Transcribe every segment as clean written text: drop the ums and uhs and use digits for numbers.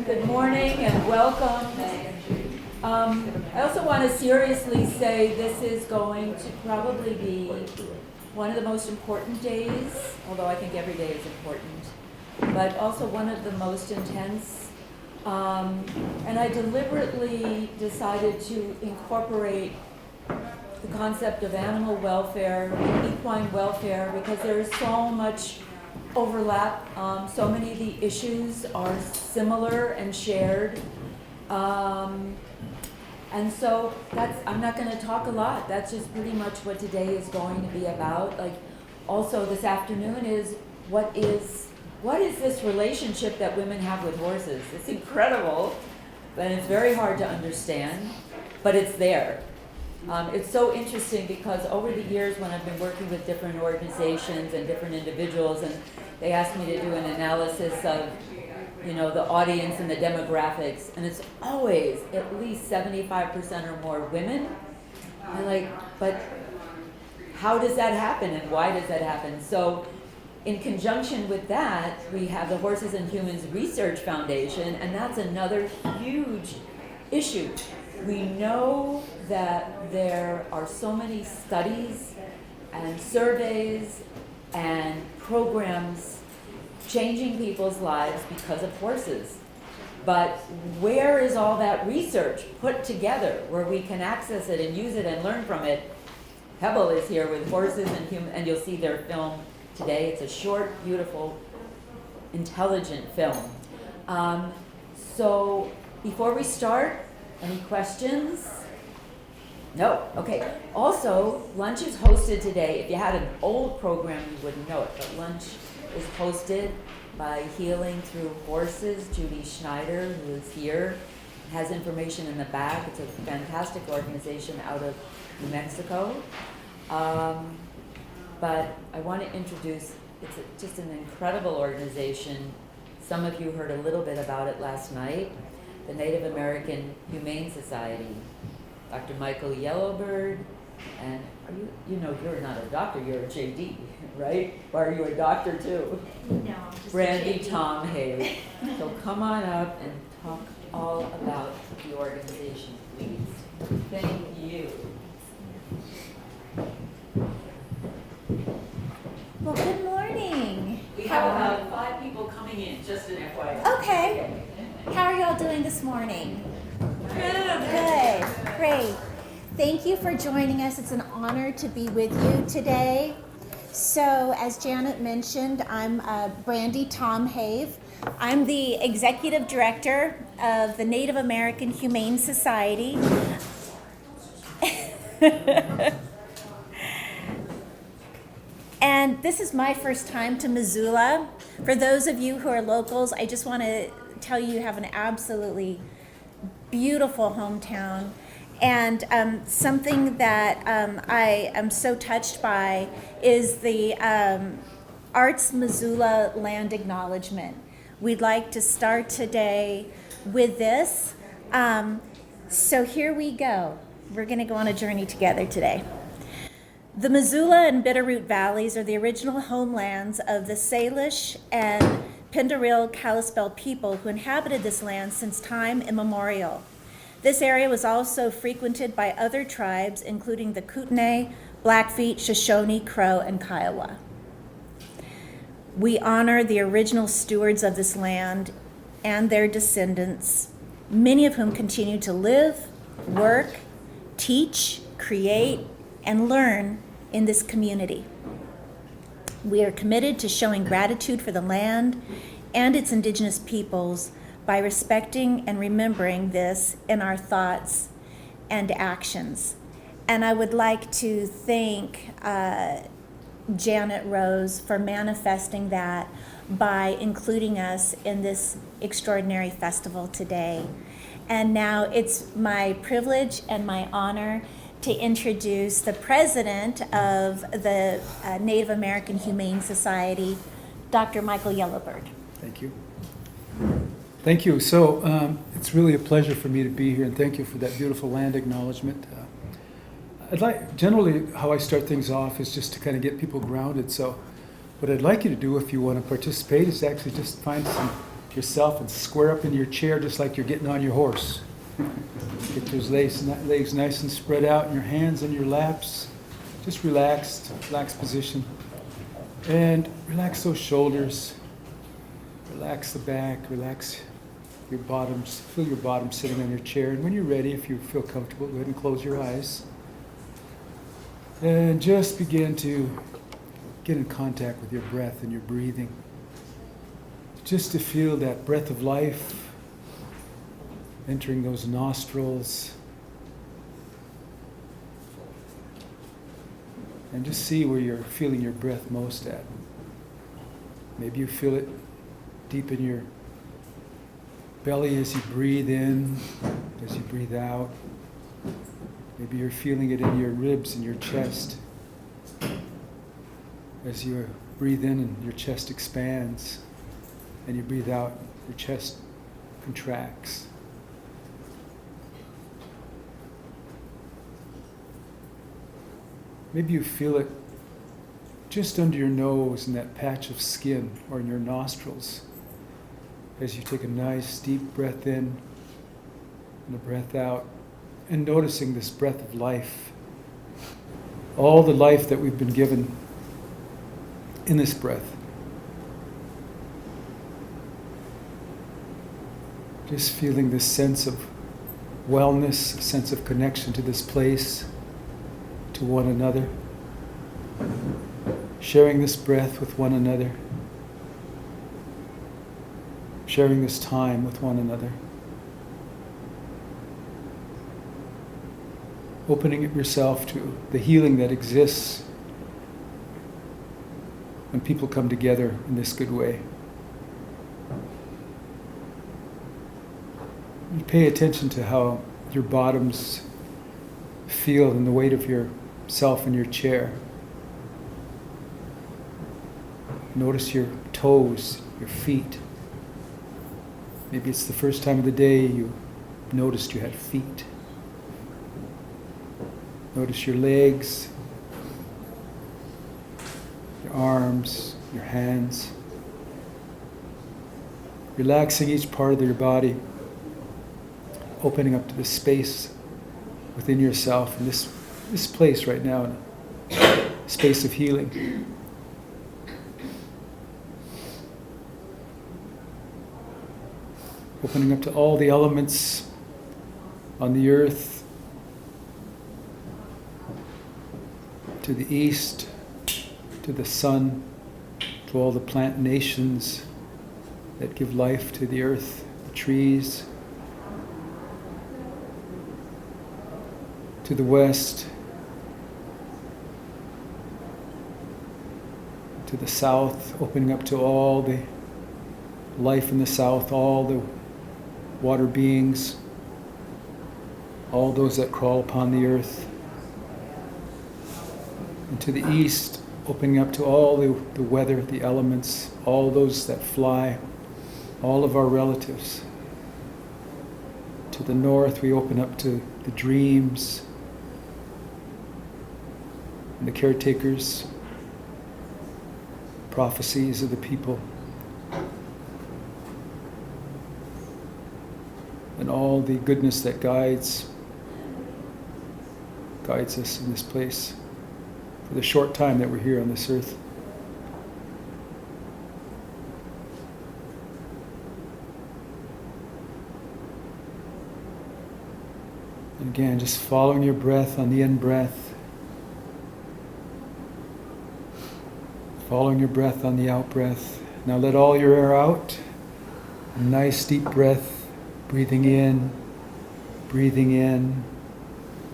Good morning and welcome. I also want to seriously say this is going to probably be one of the most important days, although I think every day is important, but also one of the most intense. And I deliberately decided to incorporate the concept of animal welfare, equine welfare, because there is so much overlap. So many of the issues are similar and shared. And so I'm not going to talk a lot. That's just pretty much what today is going to be about. Also this afternoon is what is this relationship that women have with horses? It's incredible, and it's very hard to understand, but it's there. It's so interesting because over the years when I've been working with different organizations and different individuals, and they asked me to do an analysis of, the audience and the demographics, and it's always at least 75% or more women. I'm like, but how does that happen and why does that happen? So in conjunction with that, we have the Horses and Humans Research Foundation, and that's another huge issue. We know that there are so many studies and surveys and programs changing people's lives because of horses. But where is all that research put together where we can access it and use it and learn from it? Pebble is here with Horses and Humans, and you'll see their film today. It's a short, beautiful, intelligent film. So before we start, any questions? No? Okay. Also, lunch is hosted today. If you had an old program, you wouldn't know it, but lunch is hosted by Healing Through Horses, Judy Schneider, who is here, has information in the back. It's a fantastic organization out of New Mexico. But I want to introduce, just an incredible organization. Some of you heard a little bit about it last night, the Native American Humane Society. Dr. Michael Yellowbird, and you're not a doctor, you're a JD, right? Or are you a doctor too? No, I'm just Brandy Tomhave. So come on up and talk all about the organization, please. Thank you. Well, good morning. We have about 5 people coming in, just an FYI. Okay. How are y'all doing this morning? Good. Great. Thank you for joining us. It's an honor to be with you today. So, as Janet mentioned, I'm Brandy Tomhave. I'm the Executive Director of the Native American Humane Society. And this is my first time to Missoula. For those of you who are locals, I just want to tell you have an absolutely beautiful hometown. And something that I am so touched by is the Arts Missoula Land Acknowledgement. We'd like to start today with this. So here we go. We're going to go on a journey together today. The Missoula and Bitterroot Valleys are the original homelands of the Salish and Pindaril Kalispel people who inhabited this land since time immemorial. This area was also frequented by other tribes, including the Kootenai, Blackfeet, Shoshone, Crow, and Kiowa. We honor the original stewards of this land and their descendants, many of whom continue to live, work, teach, create, and learn in this community. We are committed to showing gratitude for the land and its indigenous peoples by respecting and remembering this in our thoughts and actions. And I would like to thank Janet Rose for manifesting that by including us in this extraordinary festival today. And now it's my privilege and my honor to introduce the president of the Native American Humane Society, Dr. Michael Yellowbird. Thank you. Thank you. So it's really a pleasure for me to be here, and thank you for that beautiful land acknowledgement. Generally how I start things off is just to kind of get people grounded. So what I'd like you to do if you want to participate is actually just find some yourself and square up into your chair just like you're getting on your horse. Get those legs nice and spread out, and your hands in your laps. Just relaxed position. And relax those shoulders. Relax the back, relax your bottoms. Feel your bottom sitting on your chair. And when you're ready, if you feel comfortable, go ahead and close your eyes. And just begin to get in contact with your breath and your breathing. Just to feel that breath of life entering those nostrils. And just see where you're feeling your breath most at. Maybe you feel it deep in your belly as you breathe in, as you breathe out. Maybe you're feeling it in your ribs and your chest. As you breathe in and your chest expands, and you breathe out, your chest contracts. Maybe you feel it just under your nose in that patch of skin or in your nostrils as you take a nice deep breath in and a breath out, and noticing this breath of life, all the life that we've been given in this breath. Just feeling this sense of wellness, a sense of connection to this place, to one another, sharing this breath with one another, sharing this time with one another, opening up yourself to the healing that exists when people come together in this good way. You pay attention to how your bottoms feel and the weight of yourself in your chair. Notice your toes, your feet. Maybe it's the first time of the day you noticed you had feet. Notice your legs, your arms, your hands. Relaxing each part of your body, opening up to the space within yourself, in this place right now, a space of healing. Opening up to all the elements on the earth, to the east, to the sun, to all the plant nations that give life to the earth, the trees, to the west, to the south, opening up to all the life in the south, all the water beings, all those that crawl upon the earth. And to the east, opening up to all the weather, the elements, all those that fly, all of our relatives. To the north, we open up to the dreams and the caretakers, prophecies of the people, and all the goodness that guides us in this place for the short time that we're here on this earth. And again, just following your breath on the in-breath, following your breath on the out-breath. Now let all your air out. A nice deep breath, breathing in, breathing in,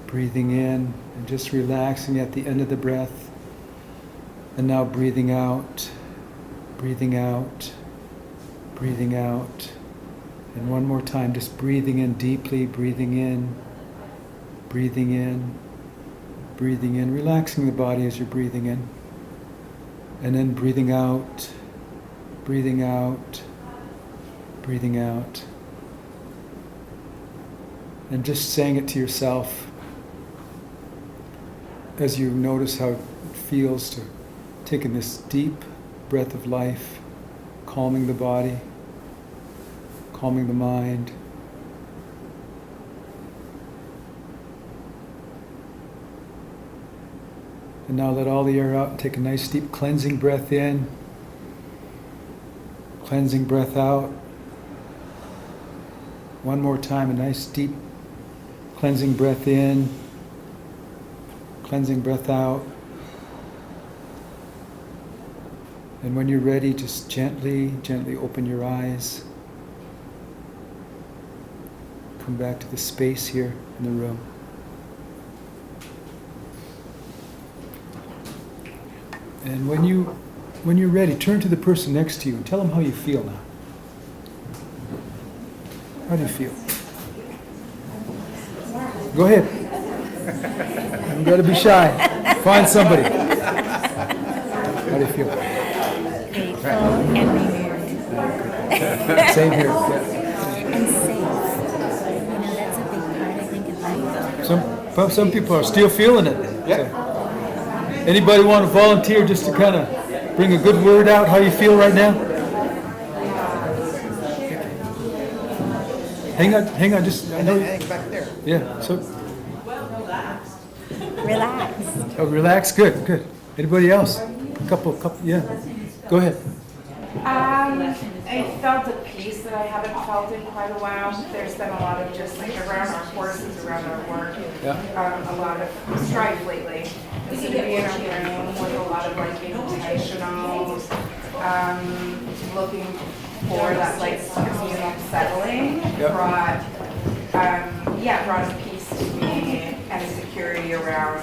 breathing in, and just relaxing at the end of the breath. And now breathing out, breathing out, breathing out. And one more time, just breathing in deeply, breathing in, breathing in, breathing in, relaxing the body as you're breathing in. And then breathing out, breathing out, breathing out. And just saying it to yourself as you notice how it feels to take in this deep breath of life, calming the body, calming the mind. And now let all the air out and take a nice deep cleansing breath in. Cleansing breath out. One more time, a nice deep cleansing breath in. Cleansing breath out. And when you're ready, just gently, gently open your eyes. Come back to the space here in the room. And when you're ready, turn to the person next to you and tell them how you feel now. How do you feel? Go ahead. You've got to be shy. Find somebody. How do you feel? Grateful and renewed. Same here. Yeah. And safe. That's a big part, I think, of life. Some people are still feeling it. Yeah. Anybody want to volunteer just to kind of bring a good word out how you feel right now? Hang on, just I know. Back there. Yeah. So. Relax. Oh, relax. Good. Anybody else? Couple. Yeah. Go ahead. I felt a peace that I haven't felt in quite a while. There's been a lot of just like around our horses, around our work, a lot of strife lately. And so to be in a room with a lot of like intentional, looking for that like communal settling brought a peace to me and a security around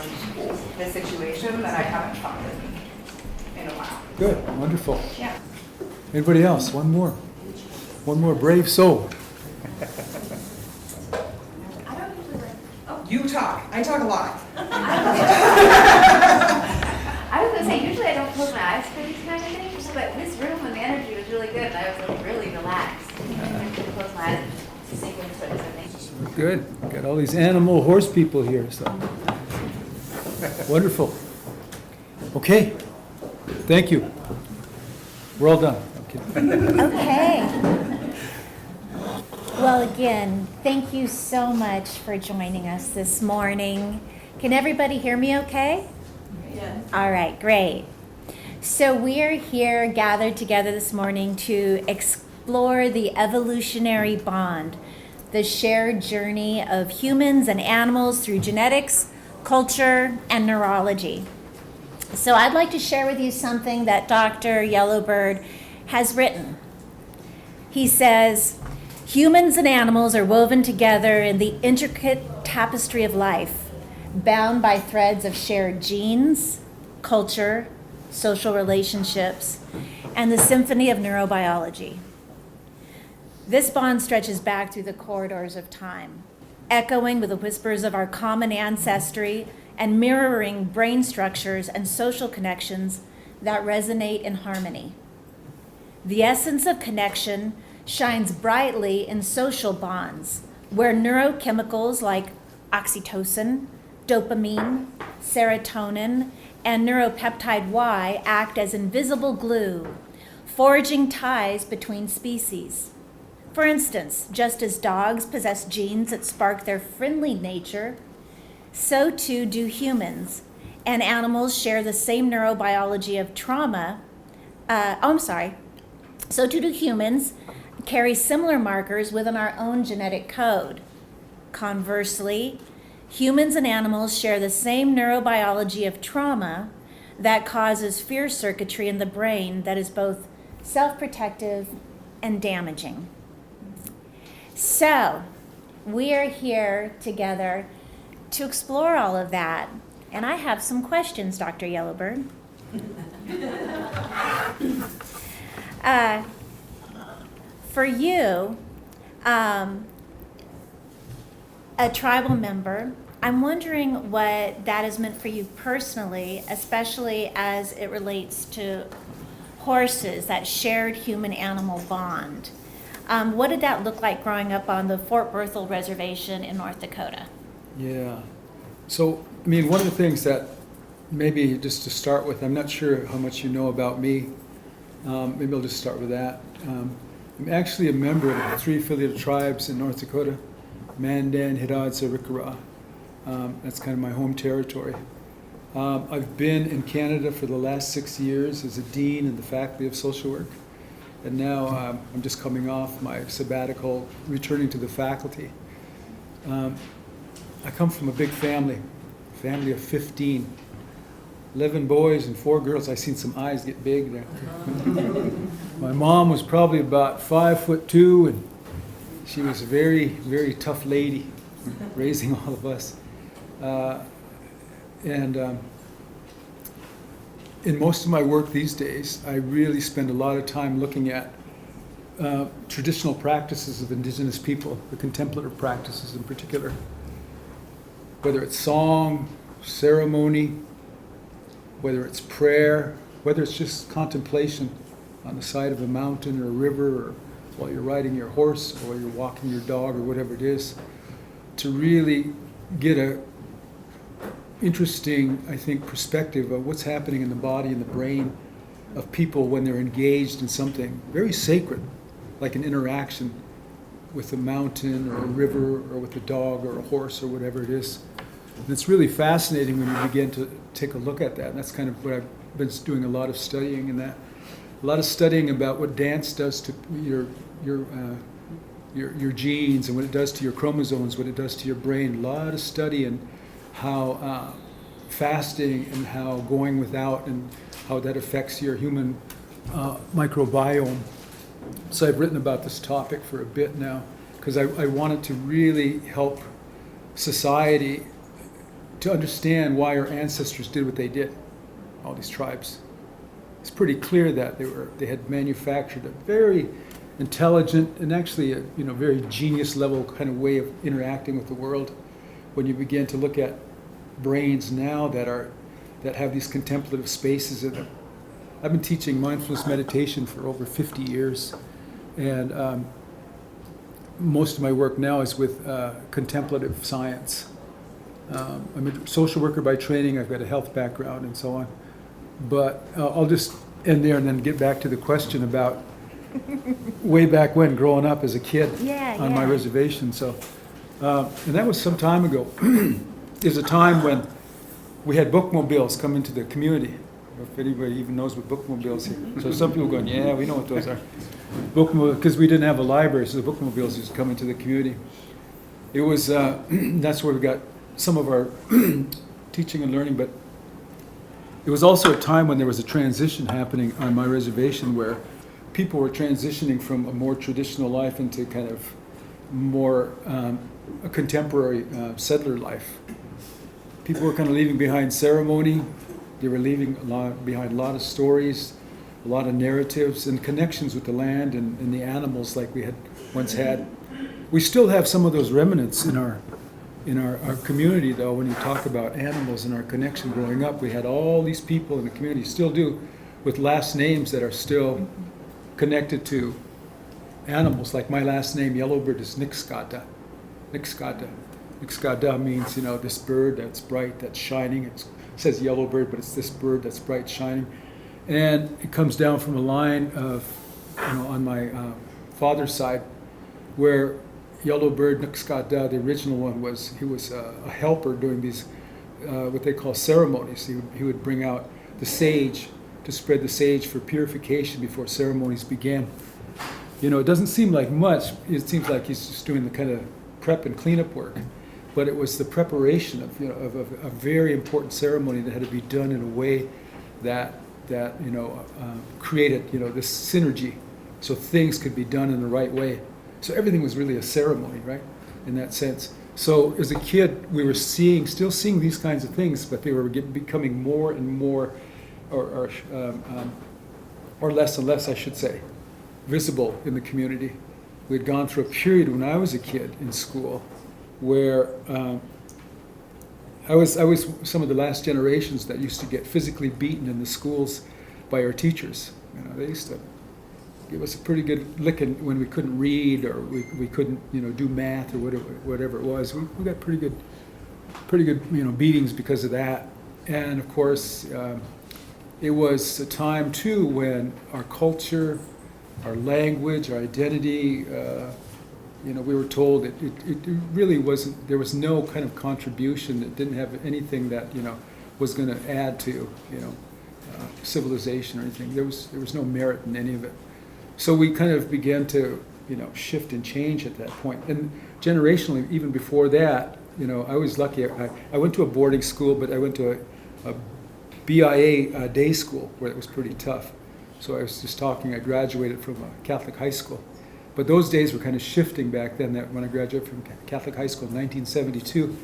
the situation that I haven't felt in a while. Good. Wonderful. Yeah. Anybody else? One more brave soul. You talk. I talk a lot. I was going to say, usually I don't close my eyes for these kind of things, but this room and the energy was really good, and I was like really relaxed. I couldn't close my eyes to sink into it, I think. Good. Got all these animal horse people here. So wonderful. Okay. Thank you. We're all done. Okay. Well, again, thank you so much for joining us this morning. Can everybody hear me okay? Yes. All right, great. So we are here gathered together this morning to explore the evolutionary bond, the shared journey of humans and animals through genetics, culture, and neurology. So I'd like to share with you something that Dr. Yellowbird has written. He says, humans and animals are woven together in the intricate tapestry of life, bound by threads of shared genes, culture, social relationships, and the symphony of neurobiology. This bond stretches back through the corridors of time, echoing with the whispers of our common ancestry and mirroring brain structures and social connections that resonate in harmony. The essence of connection shines brightly in social bonds, where neurochemicals like oxytocin, dopamine, serotonin, and neuropeptide Y act as invisible glue, forging ties between species. For instance, just as dogs possess genes that spark their friendly nature, so too do humans, and animals share the same neurobiology of trauma. So too do humans carry similar markers within our own genetic code. Conversely, humans and animals share the same neurobiology of trauma that causes fear circuitry in the brain that is both self-protective and damaging. So, we are here together to explore all of that. And I have some questions, Dr. Yellowbird. For you, a tribal member, I'm wondering what that has meant for you personally, especially as it relates to horses, that shared human-animal bond. What did that look like growing up on the Fort Berthold Reservation in North Dakota? Yeah. So, I mean, one of the things that maybe just to start with, I'm not sure how much you know about me. Maybe I'll just start with that. I'm actually a member of the 3 affiliated tribes in North Dakota, Mandan, Hidatsa, Rikara. That's kind of my home territory. I've been in Canada for the last 6 years as a dean in the Faculty of Social Work. And now I'm just coming off my sabbatical, returning to the faculty. I come from a big family of 15. 11 boys and 4 girls. I seen some eyes get big there. My mom was probably about 5'2", and she was a very, very tough lady, raising all of us. In most of my work these days, I really spend a lot of time looking at traditional practices of Indigenous people, the contemplative practices in particular, whether it's song, ceremony, whether it's prayer, whether it's just contemplation on the side of a mountain or a river, or while you're riding your horse, or while you're walking your dog, or whatever it is, to really get a interesting, I think, perspective of what's happening in the body and the brain of people when they're engaged in something very sacred, like an interaction with a mountain or a river or with a dog or a horse or whatever it is. And it's really fascinating when you begin to take a look at that. And that's kind of what I've been doing a lot of studying in that. A lot of studying about what dance does to your genes and what it does to your chromosomes, what it does to your brain. A lot of study in how fasting and how going without and how that affects your human microbiome. So I've written about this topic for a bit now because I wanted to really help society to understand why our ancestors did what they did, all these tribes. It's pretty clear that they had manufactured a very intelligent and actually a very genius level kind of way of interacting with the world. When you begin to look at brains now that have these contemplative spaces in them. I've been teaching mindfulness meditation for over 50 years, and most of my work now is with contemplative science. I'm a social worker by training. I've got a health background and so on. But I'll just end there and then get back to the question about way back when, growing up as a kid on my reservation. So, and that was some time ago. There's a time when we had bookmobiles come into the community. If anybody even knows what bookmobiles are. So some people going, yeah, we know what those are. Bookmobile, because we didn't have a library, so the bookmobiles used to come into the community. It was, that's where we got some of our teaching and learning, but it was also a time when there was a transition happening on my reservation where people were transitioning from a more traditional life into kind of more a contemporary settler life. People were kind of leaving behind ceremony. They were leaving behind a lot of stories, a lot of narratives and connections with the land and the animals like we had once had. We still have some of those remnants in our community, though. When you talk about animals and our connection growing up, we had all these people in the community, still do, with last names that are still connected to animals. Like my last name, Yellowbird, is Nixkata. Nixkata. Nixkata means, this bird that's bright, that's shining. It says Yellowbird, but it's this bird that's bright, shining. And it comes down from a line of, on my father's side, where Yellowbird Nixkata, the original one, he was a helper doing these, what they call ceremonies. He would bring out the sage to spread the sage for purification before ceremonies began. It doesn't seem like much. It seems like he's just doing the kind of prep and cleanup work. But it was the preparation of a very important ceremony that had to be done in a way that created this synergy, so things could be done in the right way. So everything was really a ceremony, right? In that sense. So as a kid, we were still seeing these kinds of things, but they were becoming more and more, or less and less, I should say, visible in the community. We had gone through a period when I was a kid in school where I was some of the last generations that used to get physically beaten in the schools by our teachers. They used to give us a pretty good licking when we couldn't read or we couldn't do math or whatever it was. We got pretty good beatings because of that. And of course, it was a time too when our culture our language, our identity. We were told it really wasn't, there was no kind of contribution that didn't have anything that, was going to add to, civilization or anything. There was no merit in any of it. So we kind of began to, shift and change at that point. And generationally, even before that, I was lucky. I went to a boarding school, but I went to a BIA day school where it was pretty tough. So I was just talking, I graduated from a Catholic high school. But those days were kind of shifting back then, that when I graduated from Catholic high school in 1972.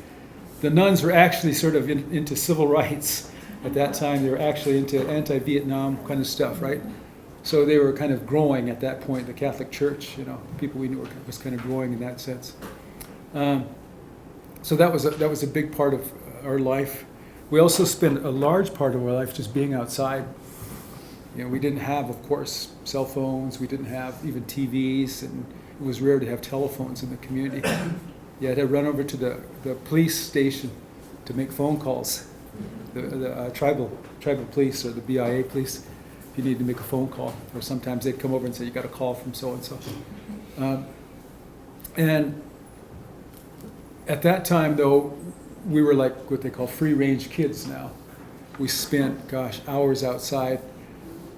The nuns were actually sort of into civil rights. At that time, they were actually into anti-Vietnam kind of stuff, right? So they were kind of growing at that point. The Catholic Church, people we knew was kind of growing in that sense. So that was a big part of our life. We also spent a large part of our life just being outside. We didn't have, of course, cell phones. We didn't have even TVs, and it was rare to have telephones in the community. You had to run over to the police station to make phone calls. The tribal police or the BIA police, if you needed to make a phone call. Or sometimes they'd come over and say, you got a call from so-and-so. And at that time, though, we were like what they call free-range kids now. We spent, hours outside,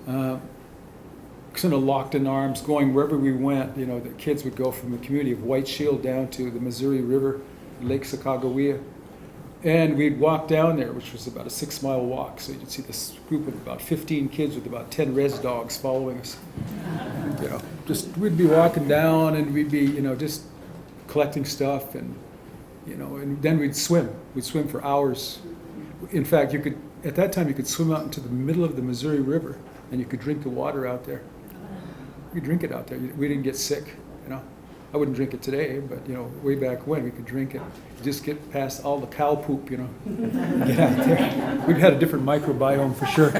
kind of locked in arms, going wherever we went. The kids would go from the community of White Shield down to the Missouri River, Lake Sacagawea. And we'd walk down there, which was about a 6-mile walk. So you'd see this group of about 15 kids with about 10 res dogs following us. We'd be walking down, and we'd be, just collecting stuff, and then we'd swim. We'd swim for hours. In fact, at that time, you could swim out into the middle of the Missouri River, and you could drink the water out there. You could drink it out there. We didn't get sick, I wouldn't drink it today, but way back when we could drink it. Just get past all the cow poop, and get out there. We've had a different microbiome for sure.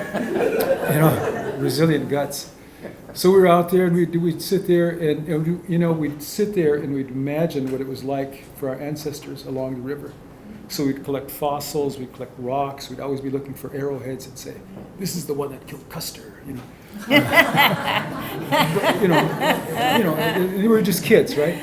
Resilient guts. So we were out there, and we'd sit there, and we'd sit there and we'd imagine what it was like for our ancestors along the river. So we'd collect fossils, we'd collect rocks, we'd always be looking for arrowheads and say, this is the one that killed Custer, But, we were just kids, right?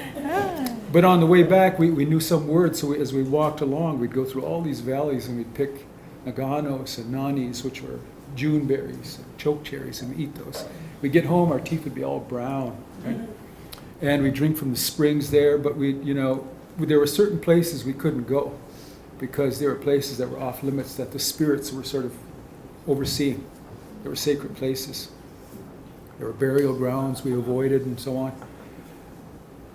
But on the way back, we knew some words, so as we walked along, we'd go through all these valleys, and we'd pick naganos and nanis, which were June berries, and choke cherries, and we'd eat those. We'd get home, our teeth would be all brown, right? And we'd drink from the springs there, but there were certain places we couldn't go, because there were places that were off limits that the spirits were sort of overseeing. There were sacred places. There were burial grounds we avoided and so on.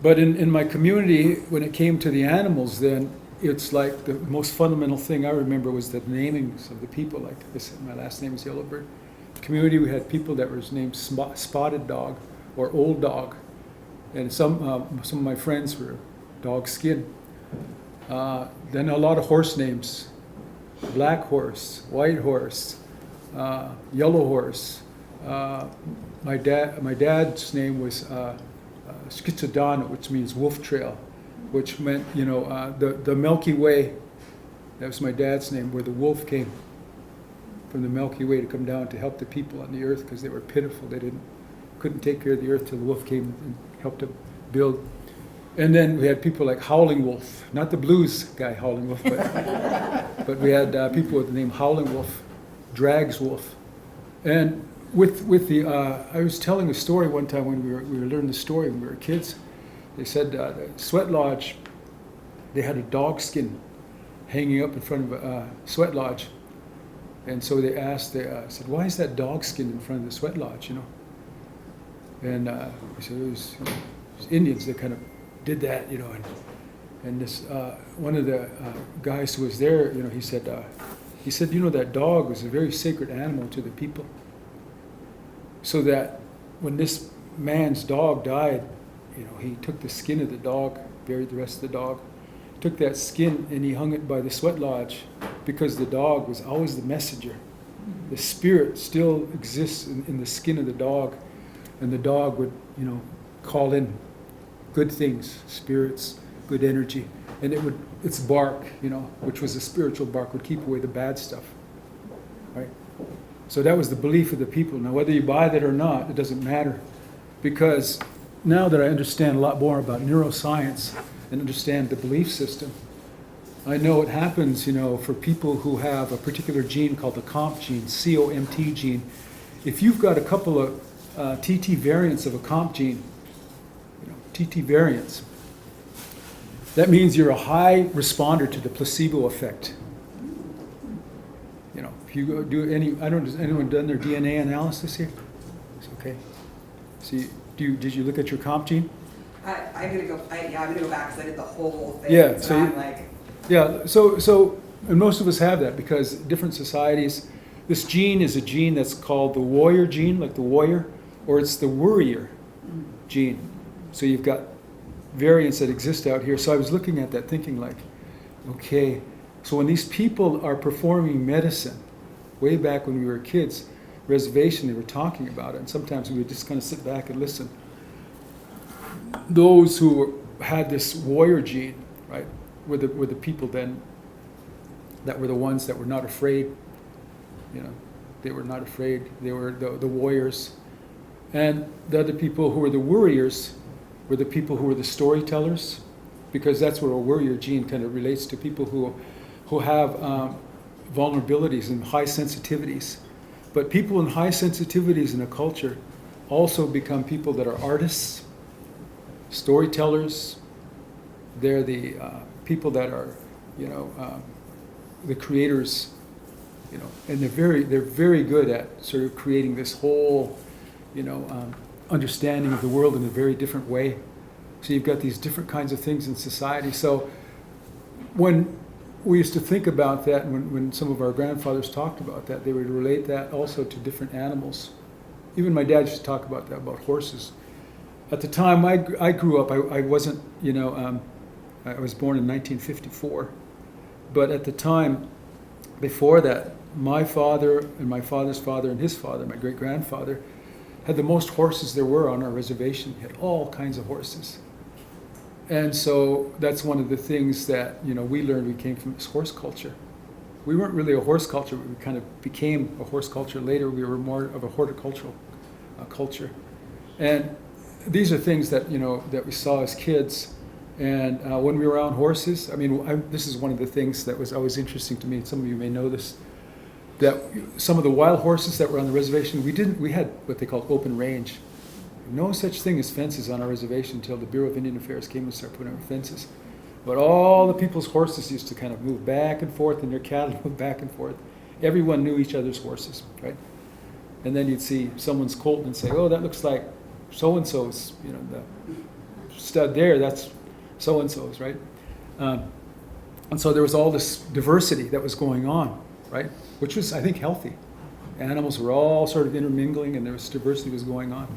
But in my community, when it came to the animals, then it's like the most fundamental thing I remember was the namings of the people. Like I said, my last name is Yellowbird. The community, we had people that were named Spotted Dog or Old Dog. And some of my friends were Dog Skin. Then a lot of horse names: Black Horse, White Horse, Yellow Horse. My dad's name was Schizodana, which means wolf trail, which meant the Milky Way. That was my dad's name, where the wolf came from the Milky Way to come down to help the people on the earth because they were pitiful. They couldn't take care of the earth till the wolf came and helped them build. And then we had people like Howling Wolf, not the blues guy Howling Wolf, but we had people with the name Howling Wolf, Drags Wolf. And with the, I was telling a story one time when we were learning the story when we were kids. They said the Sweat Lodge, they had a dog skin hanging up in front of a sweat lodge. And so they said, why is that dog skin in front of the sweat lodge, And we said, it was Indians that kind of did that, and this one of the guys who was there, he said that dog was a very sacred animal to the people. So that when this man's dog died, he took the skin of the dog, buried the rest of the dog, took that skin and he hung it by the sweat lodge because the dog was always the messenger. The spirit still exists in the skin of the dog, and the dog would, call in good things, spirits, good energy, and its bark, which was a spiritual bark, would keep away the bad stuff, right? So that was the belief of the people. Now, whether you buy that or not, it doesn't matter. because now that I understand a lot more about neuroscience and understand the belief system, I know it happens, for people who have a particular gene called the COMT gene, COMT gene. If you've got a couple of TT variants of a COMT gene, TT variants, that means you're a high responder to the placebo effect. If you do has anyone done their DNA analysis here? It's okay. See, did you look at your COMT gene? I'm gonna go back because I did the whole thing. Yeah, so so I'm you- like, Yeah, so and most of us have that because different societies, this gene is a gene that's called the warrior gene, like the warrior, or it's the worrier gene. So you've got variants that exist out here. So I was looking at that thinking like, okay, so when these people are performing medicine, way back when we were kids, reservation, they were talking about it, and sometimes we would just kind of sit back and listen. Those who had this warrior gene, right, were the people then that were the ones that were not afraid. They were not afraid. They were the warriors. And the other people who were the worriers were the people who were the storytellers, because that's where a warrior gene kind of relates to people who have vulnerabilities and high sensitivities. But people in high sensitivities in a culture also become people that are artists, storytellers. They're the people that are, the creators, and they're very good at sort of creating this whole, understanding of the world in a very different way. So you've got these different kinds of things in society. So when we used to think about that, when some of our grandfathers talked about that, they would relate that also to different animals. Even my dad used to talk about that, about horses. At the time I grew up, I wasn't, I was born in 1954. But at the time, before that, my father and my father's father and his father, my great-grandfather, had the most horses there were on our reservation. He had all kinds of horses. And so that's one of the things that, we learned. We came from this horse culture. We weren't really a horse culture, but we kind of became a horse culture later. We were more of a horticultural culture. And these are things that, that we saw as kids. And when we were on horses, this is one of the things that was always interesting to me. Some of you may know this, that some of the wild horses that were on the reservation, we had what they called open range. No such thing as fences on our reservation until the Bureau of Indian Affairs came and started putting up fences. But all the people's horses used to kind of move back and forth, and their cattle moved back and forth. Everyone knew each other's horses, right? And then you'd see someone's colt and say, oh, that looks like so-and-so's, the stud there, that's so-and-so's, right? And so there was all this diversity that was going on, right? Which was, I think, healthy. Animals were all sort of intermingling, and there was diversity was going on.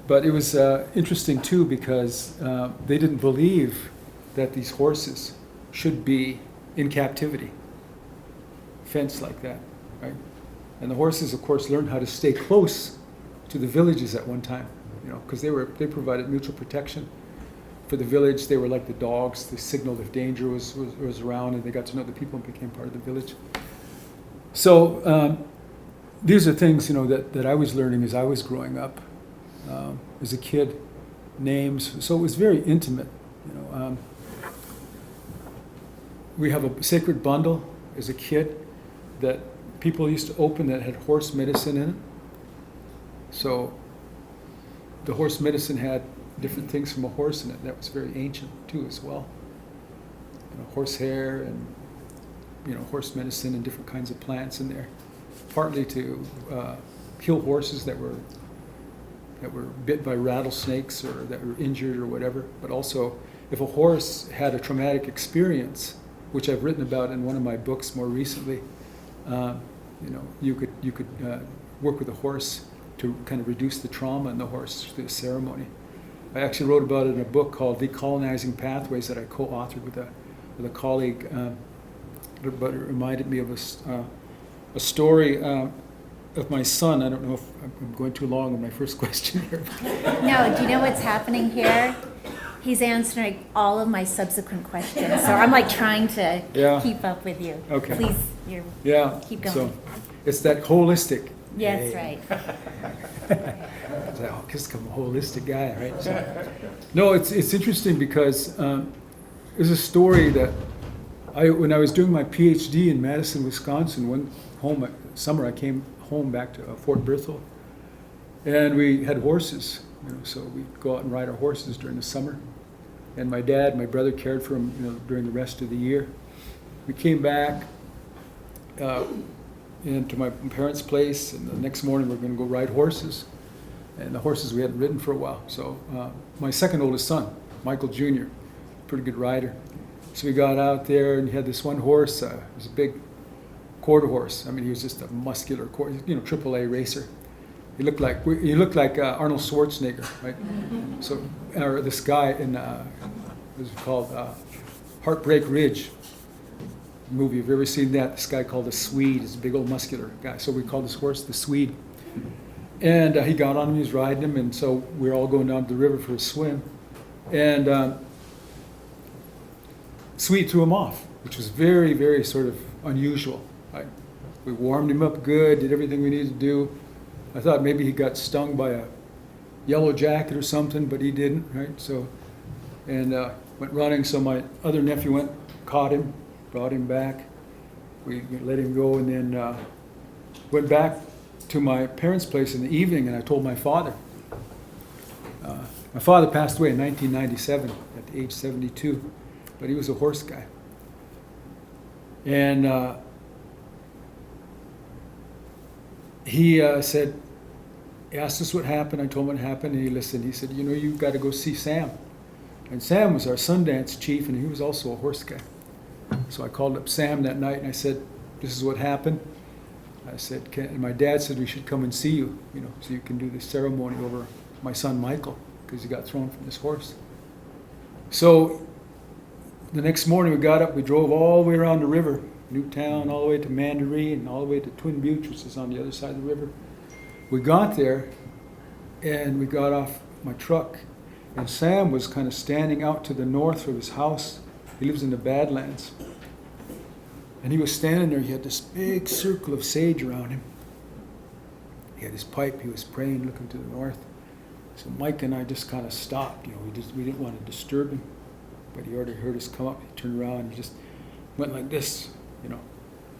But it was interesting, too, because they didn't believe that these horses should be in captivity, fenced like that, right? And the horses, of course, learned how to stay close to the villages at one time, because they provided mutual protection for the village. They were like the dogs. They signaled if danger was around, and they got to know the people and became part of the village. So these are things, that I was learning as I was growing up. As a kid, names. So it was very intimate. We have a sacred bundle as a kid that people used to open that had horse medicine in it. So the horse medicine had different things from a horse in it. That was very ancient too, as well. Horsehair and horse medicine and different kinds of plants in there, partly to kill horses that were bit by rattlesnakes or that were injured or whatever. But also, if a horse had a traumatic experience, which I've written about in one of my books more recently, you could work with a horse to kind of reduce the trauma in the horse through the ceremony. I actually wrote about it in a book called Decolonizing Pathways that I co-authored with a colleague. But it reminded me of a story of my son. I don't know if I'm going too long on my first question here. No, do you know what's happening here? He's answering all of my subsequent questions, so I'm like trying to keep up with you. Okay. Please, keep going. So it's that holistic Yes, Hey. right. I'll just become a holistic guy, right? So, no, it's interesting because there's a story that when I was doing my PhD in Madison, Wisconsin, summer I came home back to Fort Berthold, and we had horses, so we'd go out and ride our horses during the summer. And my brother cared for them, during the rest of the year. We came back into my parents' place, and the next morning we were going to go ride horses. And the horses we hadn't ridden for a while. So my second oldest son, Michael Jr., pretty good rider. So we got out there, and he had this one horse. It was a big quarter horse. I mean, he was just a muscular AAA racer. He looked like Arnold Schwarzenegger, right? So this guy in what was it called Heartbreak Ridge movie. Have you ever seen that? This guy called the Swede. He's a big old muscular guy. So we called this horse the Swede. And he got on him, he was riding him, and so we were all going down to the river for a swim. And Swede threw him off, which was very, very sort of unusual. Right? We warmed him up good, did everything we needed to do. I thought maybe he got stung by a yellow jacket or something, but he didn't, right? So, and went running, so my other nephew caught him, brought him back. We let him go, and then went back to my parents' place in the evening, and I told my father. My father passed away in 1997 at the age 72, but he was a horse guy. And he asked us what happened. I told him what happened, and he listened. He said, you've got to go see Sam. And Sam was our Sundance chief, and he was also a horse guy. So I called up Sam that night, and I said, this is what happened. I said, and my dad said we should come and see you, so you can do this ceremony over my son Michael, because he got thrown from this horse. So the next morning we got up, we drove all the way around the river, Newtown, all the way to Mandaree, and all the way to Twin Buttes, which is on the other side of the river. We got there, and we got off my truck, and Sam was kind of standing out to the north of his house. He lives in the Badlands. And he was standing there, he had this big circle of sage around him. He had his pipe, he was praying, looking to the north. So Mike and I just kind of stopped, we didn't want to disturb him. But he already heard us come up, he turned around, and he just went like this,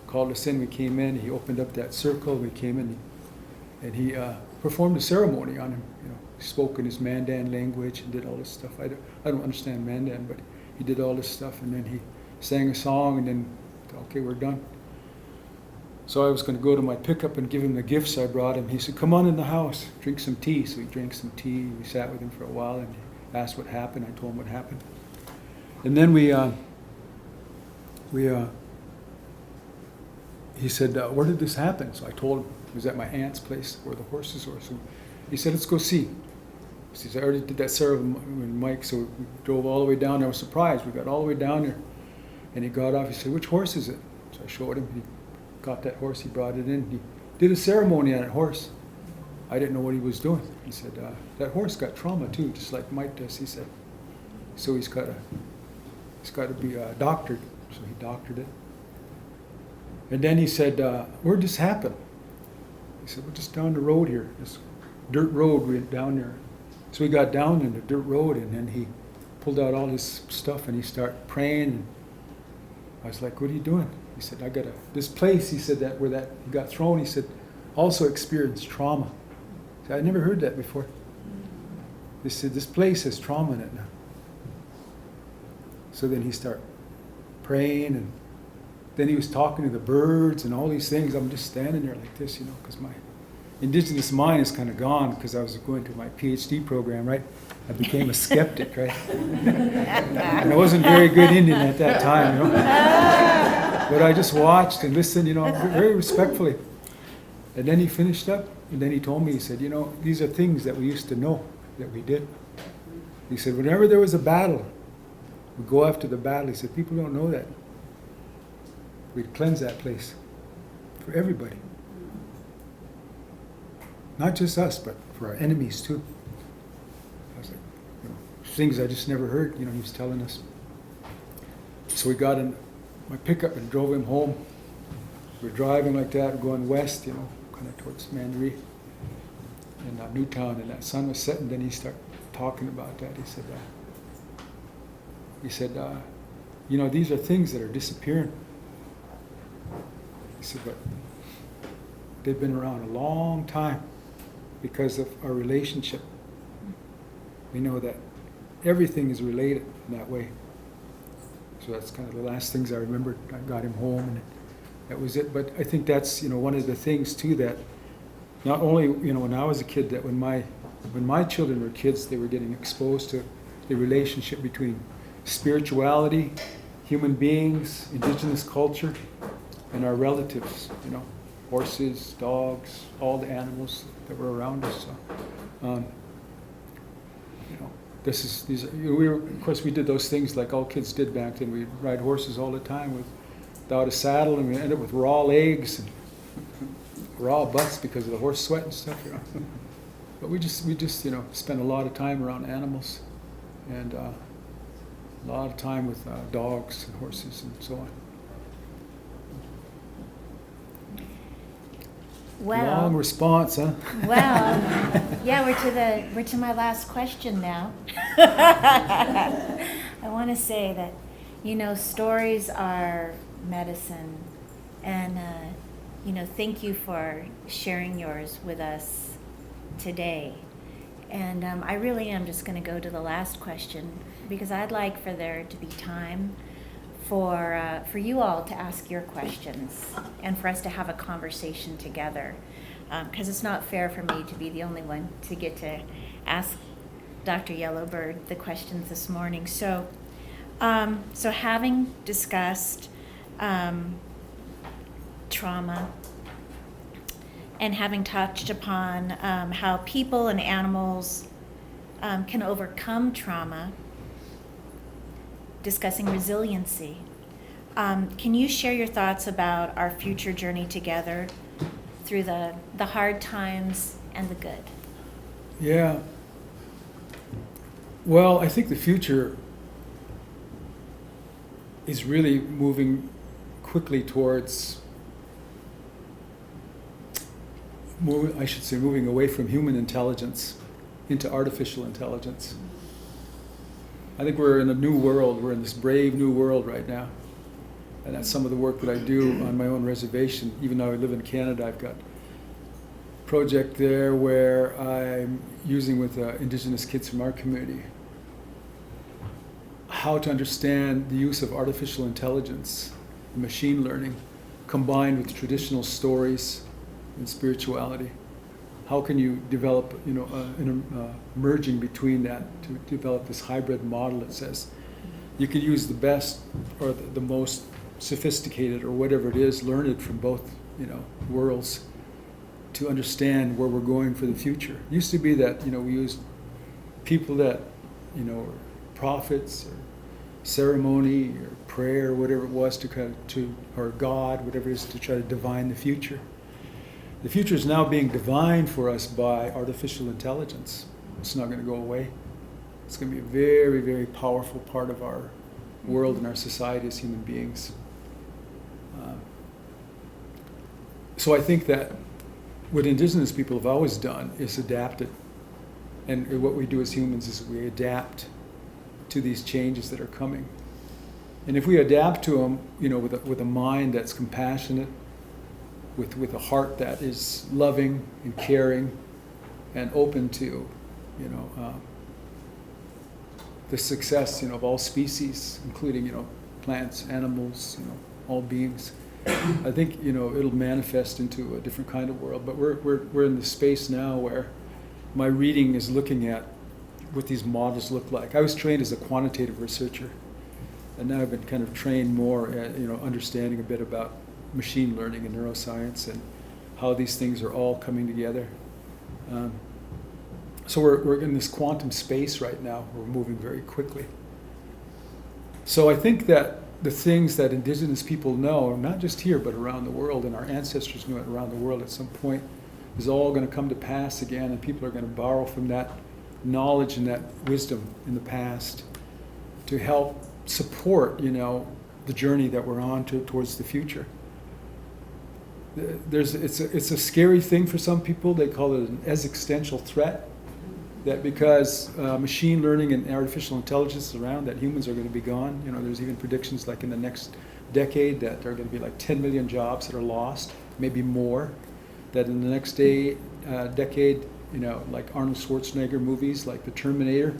called us in, we came in, he opened up that circle, we came in, and he performed a ceremony on him, He spoke in his Mandan language and did all this stuff. I don't understand Mandan, but he did all this stuff, and then he sang a song, and then okay, we're done. So I was going to go to my pickup and give him the gifts I brought him. He said, come on in the house, drink some tea. So we drank some tea. We sat with him for a while, and he asked what happened. I told him what happened. And then he said, where did this happen? So I told him it was at my aunt's place where the horses were. So he said, let's go see. He said, I already did that ceremony with Mike. So we drove all the way down there. I was surprised. We got all the way down there. And he got off, he said, which horse is it? So I showed him, he got that horse, he brought it in, he did a ceremony on that horse. I didn't know what he was doing. He said, that horse got trauma too, just like Mike does, he said. So he's got to be doctored. So he doctored it. And then he said, where'd this happen? He said, well, just down the road here, this dirt road, we went down there. So we got down in the dirt road, and then he pulled out all his stuff, and he started praying. And I was like, what are you doing? He said, this place, he said, where he got thrown, he said, also experienced trauma. I said, I never heard that before. He said, this place has trauma in it now. So then he started praying, and then he was talking to the birds and all these things. I'm just standing there like this, because my indigenous mind is kind of gone, because I was going to my PhD program, right? I became a skeptic, right? And I wasn't very good Indian at that time, But I just watched and listened, very respectfully. And then he finished up, and then he told me, he said, these are things that we used to know that we did. He said, whenever there was a battle, we'd go after the battle. He said, people don't know that. We'd cleanse that place for everybody. Not just us, but for our enemies too. I was like, things I just never heard, he was telling us. So we got in my pickup and drove him home. We were driving like that, going west, kind of towards Mandarin in Newtown, and that sun was setting. Then he started talking about that. He said, you know, these are things that are disappearing. He said, but they've been around a long time because of our relationship. We know that everything is related in that way. So that's kind of the last things I remembered. I got him home, and that was it. But I think that's, you know, one of the things too, that not only, you know, when I was a kid, that when my children were kids, they were getting exposed to the relationship between spirituality, human beings, indigenous culture, and our relatives, you know, horses, dogs, all the animals that were around us. So, you know, of course, we did those things like all kids did back then. We'd ride horses all the time without a saddle, and we ended up with raw legs and raw butts because of the horse sweat and stuff, you know. But we just, you know, spent a lot of time around animals, and a lot of time with dogs and horses and so on. Well, long response, huh? well, yeah, we're to my last question now. I want to say that, you know, stories are medicine, and you know, thank you for sharing yours with us today. And I really am just going to go to the last question, because I'd like for there to be time for you all to ask your questions and for us to have a conversation together, because it's not fair for me to be the only one to get to ask Dr. Yellowbird the questions this morning. So having discussed trauma and having touched upon how people and animals can overcome trauma, discussing resiliency. Can you share your thoughts about our future journey together through the hard times and the good? Yeah. Well, I think the future is really moving quickly towards, moving away from human intelligence into artificial intelligence. I think we're in a new world. We're in this brave new world right now. And that's some of the work that I do on my own reservation. Even though I live in Canada, I've got a project there where I'm using with Indigenous kids from our community how to understand the use of artificial intelligence, machine learning, combined with traditional stories and spirituality. How can you develop, you know, merging between that to develop this hybrid model that says you can use the best or the most sophisticated or whatever it is, learn it from both, you know, worlds to understand where we're going for the future. It used to be that, you know, we used people that, you know, were prophets or ceremony or prayer, whatever it was or God, whatever it is, to try to divine the future. The future is now being divined for us by artificial intelligence. It's not going to go away. It's going to be a very, very powerful part of our world and our society as human beings. So I think that what Indigenous people have always done is adapted. And what we do as humans is we adapt to these changes that are coming. And if we adapt to them, you know, with a mind that's compassionate, with a heart that is loving and caring and open to, you know, the success, you know, of all species, including, you know, plants, animals, you know, all beings, I think, you know, it'll manifest into a different kind of world. But we're in the space now where my reading is looking at what these models look like. I was trained as a quantitative researcher, and now I've been kind of trained more at, you know, understanding a bit about machine learning and neuroscience and how these things are all coming together. So we're in this quantum space right now. We're moving very quickly. So I think that the things that Indigenous people know, not just here but around the world, and our ancestors knew it around the world at some point, is all going to come to pass again, and people are going to borrow from that knowledge and that wisdom in the past to help support, you know, the journey that we're on towards the future. it's a scary thing for some people. They call it an existential threat. That because machine learning and artificial intelligence is around, that humans are going to be gone. You know, there's even predictions like in the next decade that there are going to be like 10 million jobs that are lost, maybe more. That in the next decade, you know, like Arnold Schwarzenegger movies, like The Terminator,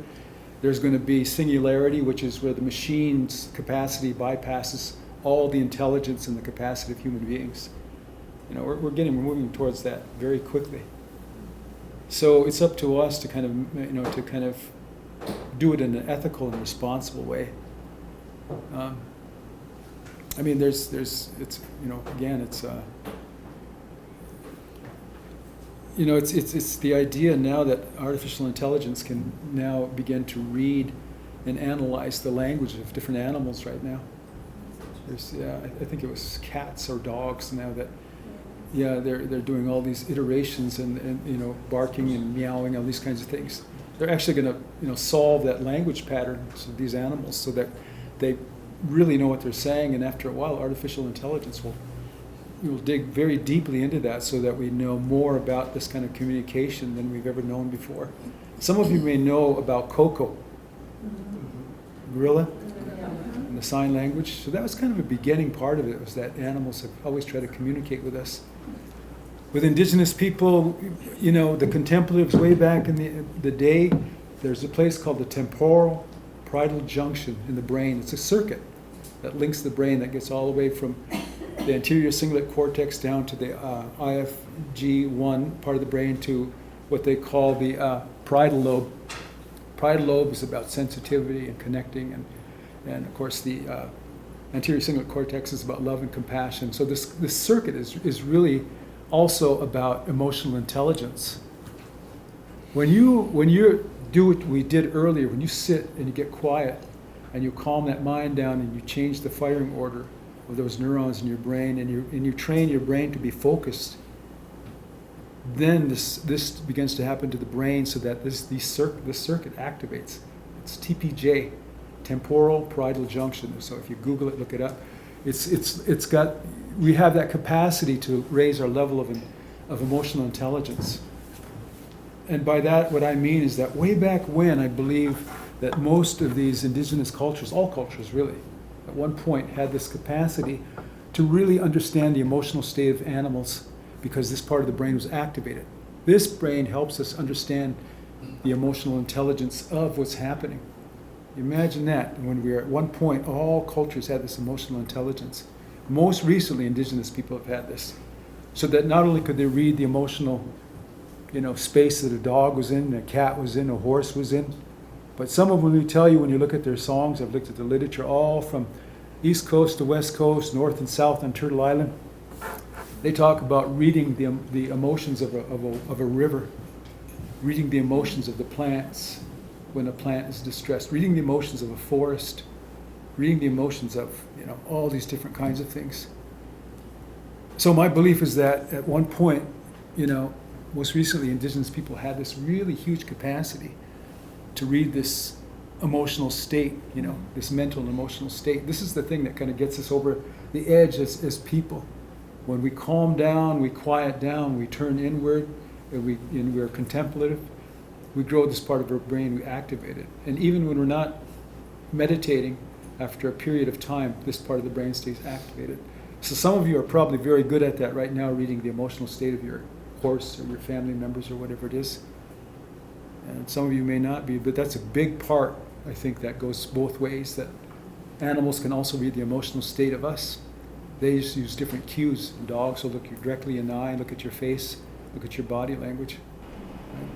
there's going to be singularity, which is where the machine's capacity bypasses all the intelligence and the capacity of human beings. You know, we're moving towards that very quickly. So it's up to us to kind of do it in an ethical and responsible way. I mean, it's, you know, again, it's, you know, it's the idea now that artificial intelligence can now begin to read and analyze the language of different animals right now. There's, I think it was cats or dogs now that, they're doing all these iterations and you know, barking and meowing, all these kinds of things. They're actually going to, you know, solve that language patterns of these animals so that they really know what they're saying, and after a while, artificial intelligence will dig very deeply into that so that we know more about this kind of communication than we've ever known before. Some of you may know about Coco, gorilla, and the sign language. So that was kind of a beginning part of it, was that animals have always tried to communicate with us. With indigenous people, you know, the contemplatives way back in the day, there's a place called the temporal parietal junction in the brain. It's a circuit that links the brain that gets all the way from the anterior cingulate cortex down to the IFG1 part of the brain to what they call the parietal lobe. Parietal lobe is about sensitivity and connecting, and of course the anterior cingulate cortex is about love and compassion. So this circuit is really also about emotional intelligence. When you do what we did earlier, when you sit and you get quiet and you calm that mind down and you change the firing order of those neurons in your brain and you train your brain to be focused, then this begins to happen to the brain so that this circuit activates. It's TPJ, temporal parietal junction. So if you Google it, look it up. We have that capacity to raise our level of emotional intelligence. And by that, what I mean is that way back when, I believe that most of these indigenous cultures, all cultures really, at one point had this capacity to really understand the emotional state of animals because this part of the brain was activated. This brain helps us understand the emotional intelligence of what's happening. Imagine that, when we were at one point, all cultures had this emotional intelligence. Most recently, indigenous people have had this. So that not only could they read the emotional, you know, space that a dog was in, a cat was in, a horse was in, but some of them will tell you when you look at their songs, I've looked at the literature, all from East Coast to West Coast, North and South on Turtle Island, they talk about reading the emotions of a river, reading the emotions of the plants when a plant is distressed, reading the emotions of a forest, reading the emotions of, you know, all these different kinds of things. So my belief is that at one point, you know, most recently indigenous people had this really huge capacity to read this emotional state, you know, this mental and emotional state. This is the thing that kind of gets us over the edge as people. When we calm down, we quiet down, we turn inward, and we're contemplative, we grow this part of our brain, we activate it. And even when we're not meditating, after a period of time, this part of the brain stays activated. So some of you are probably very good at that right now, reading the emotional state of your horse or your family members or whatever it is. And some of you may not be, but that's a big part, I think, that goes both ways, that animals can also read the emotional state of us. They just use different cues. Dogs will look you directly in the eye, look at your face, look at your body language. Right?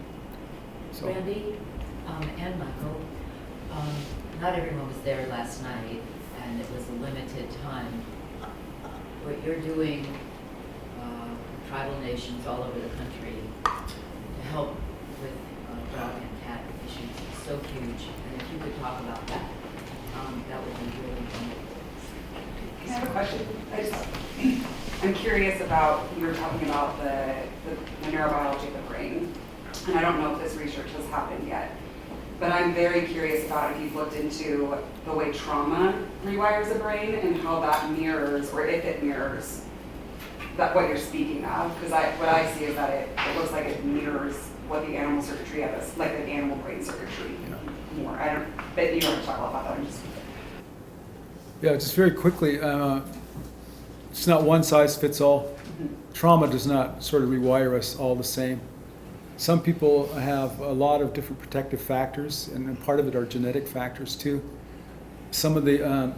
So. Brandy and Michael, not everyone was there last night, and it was a limited time. What you're doing, tribal nations all over the country, to help with dog and cat issues is so huge. And if you could talk about that, that would be really wonderful. Can I have a question? I'm curious about, you were talking about the neurobiology of the brain, and I don't know if this research has happened yet, but I'm very curious about if you've looked into the way trauma rewires the brain and how that mirrors, or if it mirrors, that what you're speaking of? Because what I see is that it looks like it mirrors what the animal circuitry of us, like the animal brain circuitry more. But you don't have to talk a lot about that. I'm just. Yeah, just very quickly, it's not one size fits all. Trauma does not sort of rewire us all the same. Some people have a lot of different protective factors, and part of it are genetic factors too. Some of the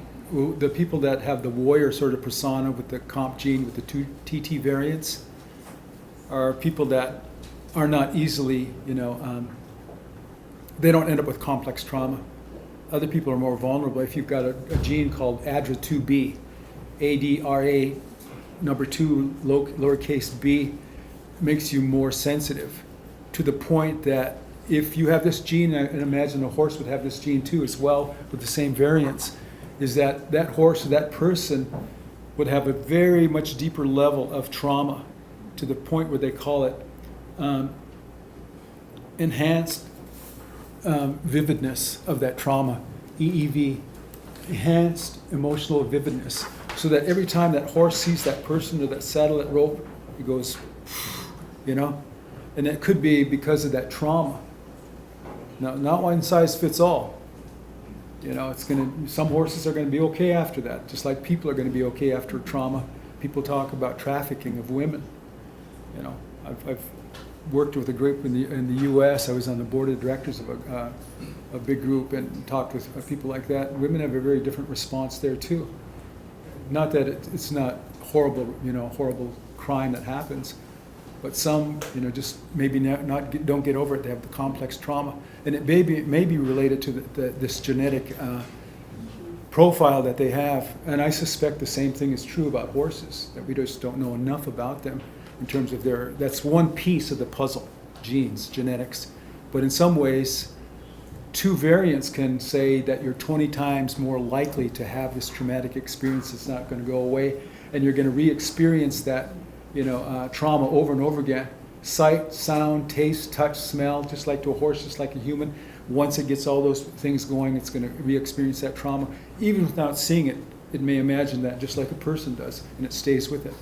people that have the warrior sort of persona with the comp gene with the two TT variants are people that are not easily, they don't end up with complex trauma. Other people are more vulnerable. If you've got a gene called ADRA2B, ADRA number 2 lowercase b, makes you more sensitive to the point that if you have this gene, and imagine a horse would have this gene too as well with the same variants, is that horse or that person would have a very much deeper level of trauma to the point where they call it enhanced vividness of that trauma, EEV, enhanced emotional vividness, so that every time that horse sees that person or that saddle, that rope, it goes, and it could be because of that trauma. Now, not one size fits all. Some horses are going to be okay after that, just like people are going to be okay after trauma. People talk about trafficking of women. I've worked with a group in the U.S. I was on the board of directors of a big group and talked with people like that. Women have a very different response there too. Not that it's not horrible, horrible crime that happens, but some, just maybe don't get over it. They have the complex trauma, and it may be related to this genetic profile that they have. And I suspect the same thing is true about horses, that we just don't know enough about them in terms of that's one piece of the puzzle, genes, genetics. But in some ways, 2 variants can say that you're 20 times more likely to have this traumatic experience that's not going to go away, and you're going to re-experience that trauma over and over again. Sight, sound, taste, touch, smell, just like to a horse, just like a human. Once it gets all those things going, it's going to re-experience that trauma. Even without seeing it, it may imagine that just like a person does, and it stays with it.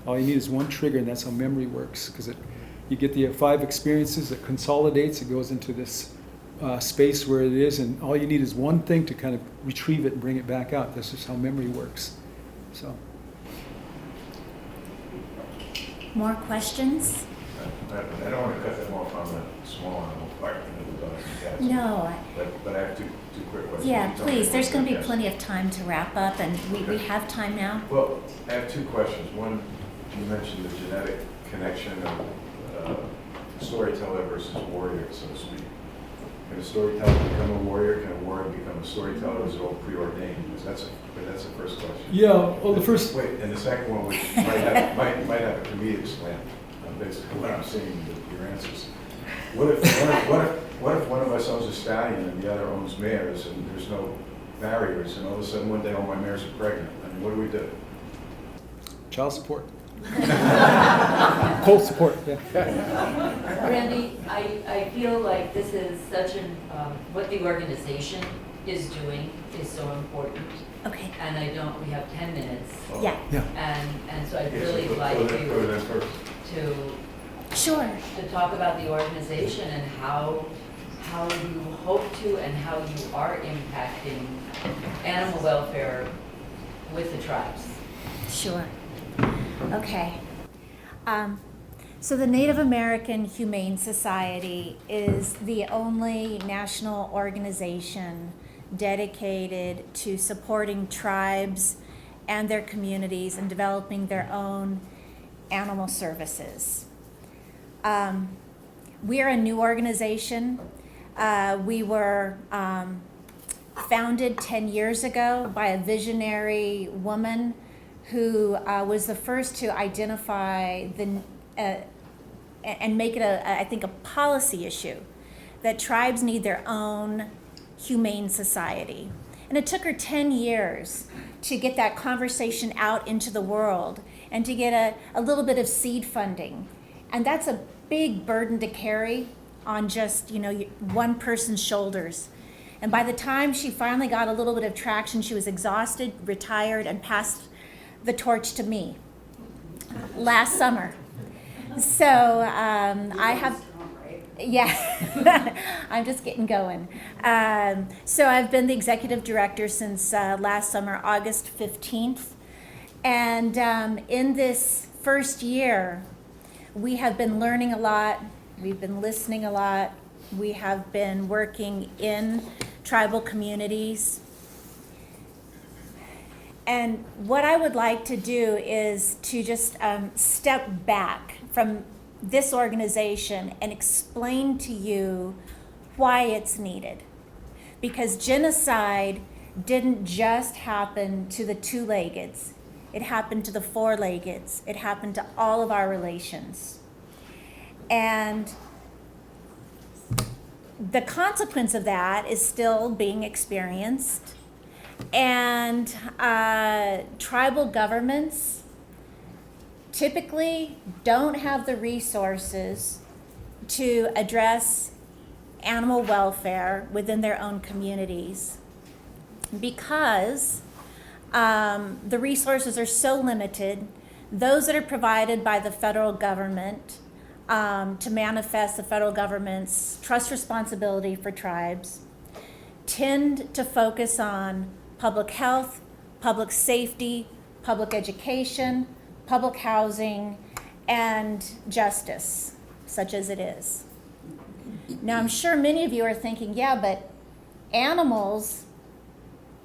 All you need is one trigger, and that's how memory works, because you get the 5 experiences, it consolidates, it goes into this space where it is, and all you need is one thing to kind of retrieve it and bring it back out. That's just how memory works. So. More questions? I don't want to cut them off on the small animal part, the dogs and cats. No. But I have two quick questions. Yeah, please. There's going to be Yes. plenty of time to wrap up, and we Okay. have time now. Well, I have 2 questions. One, you mentioned the genetic connection of storyteller versus warrior, so to speak. Can a storyteller become a warrior? Can a warrior become a storyteller? Is it all preordained? That's the first question. Yeah, well, the first. Wait, and the second one, which might have a comedic slant, basically what I'm seeing with your answers. What if one of us owns a stallion and the other owns mares, and there's no barriers, and all of a sudden one day all my mares are pregnant? I mean, what do we do? Child support. Cold support, yeah. Brandy, I feel like this is such what the organization is doing is so important. Okay. And we have 10 minutes. Yeah. And so I'd really like Go you there first. Sure. to talk about the organization and how you hope to and how you are impacting animal welfare with the tribes. Sure. Okay. So the Native American Humane Society is the only national organization dedicated to supporting tribes and their communities and developing their own animal services. We are a new organization. We were founded 10 years ago by a visionary woman who was the first to identify and make it I think a policy issue that tribes need their own humane society. And it took her 10 years to get that conversation out into the world and to get a little bit of seed funding. And that's a big burden to carry on just, one person's shoulders. And by the time she finally got a little bit of traction, she was exhausted, retired, and passed the torch to me. last summer. So I have, yeah, I'm just getting going. So I've been the executive director since last summer, August 15th. And in this first year, we have been learning a lot. We've been listening a lot. We have been working in tribal communities. And what I would like to do is to just step back from this organization and explain to you why it's needed. Because genocide didn't just happen to the two-leggeds. It happened to the four-leggeds. It happened to all of our relations. And the consequence of that is still being experienced. And tribal governments typically don't have the resources to address animal welfare within their own communities because the resources are so limited. Those that are provided by the federal government to manifest the federal government's trust responsibility for tribes tend to focus on public health, public safety, public education, public housing, and justice, such as it is. Now, I'm sure many of you are thinking, yeah, but animals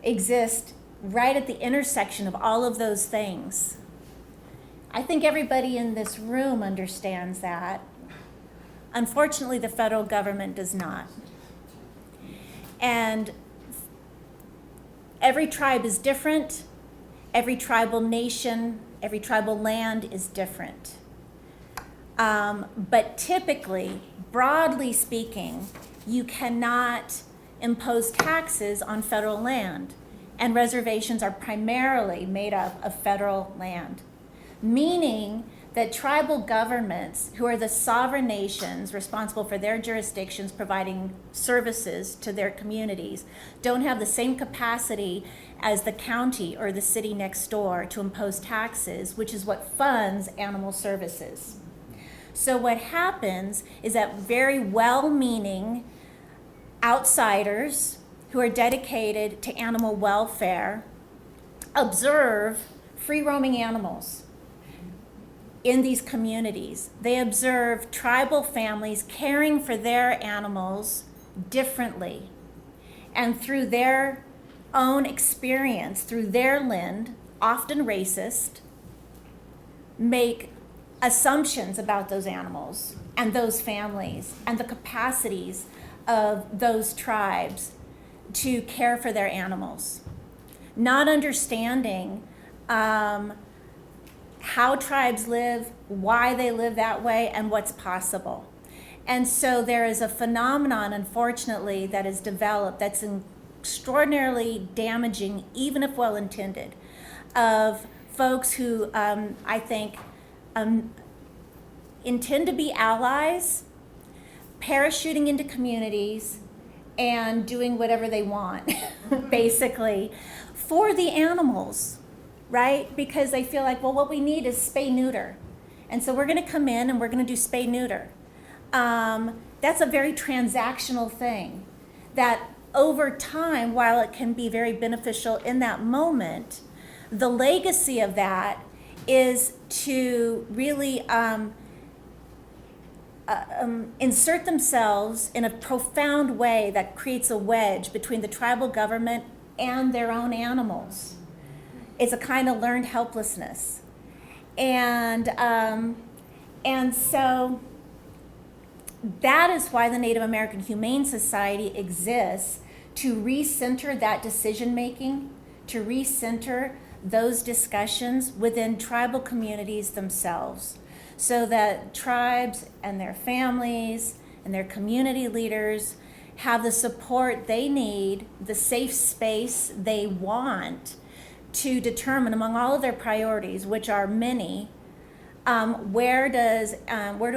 exist right at the intersection of all of those things. I think everybody in this room understands that. Unfortunately, the federal government does not. And every tribe is different. Every tribal nation, every tribal land is different. But typically, broadly speaking, you cannot impose taxes on federal land. And reservations are primarily made up of federal land. Meaning that tribal governments, who are the sovereign nations responsible for their jurisdictions providing services to their communities, don't have the same capacity as the county or the city next door to impose taxes, which is what funds animal services. So what happens is that very well-meaning outsiders who are dedicated to animal welfare observe free-roaming animals in these communities. They observe tribal families caring for their animals differently. And through their own experience, through their lens, often racist, make assumptions about those animals and those families and the capacities of those tribes to care for their animals. Not understanding how tribes live, why they live that way, and what's possible. And so there is a phenomenon, unfortunately, that is developed that's extraordinarily damaging, even if well-intended, of folks who I think intend to be allies, parachuting into communities, and doing whatever they want, basically, for the animals. Right? Because they feel like, well, what we need is spay-neuter. And so we're going to come in and we're going to do spay-neuter. That's a very transactional thing that over time, while it can be very beneficial in that moment, the legacy of that is to really insert themselves in a profound way that creates a wedge between the tribal government and their own animals. It's a kind of learned helplessness. And so that is why the Native American Humane Society exists, to recenter that decision-making, to recenter those discussions within tribal communities themselves, so that tribes and their families and their community leaders have the support they need, the safe space they want, to determine among all of their priorities, which are many, where do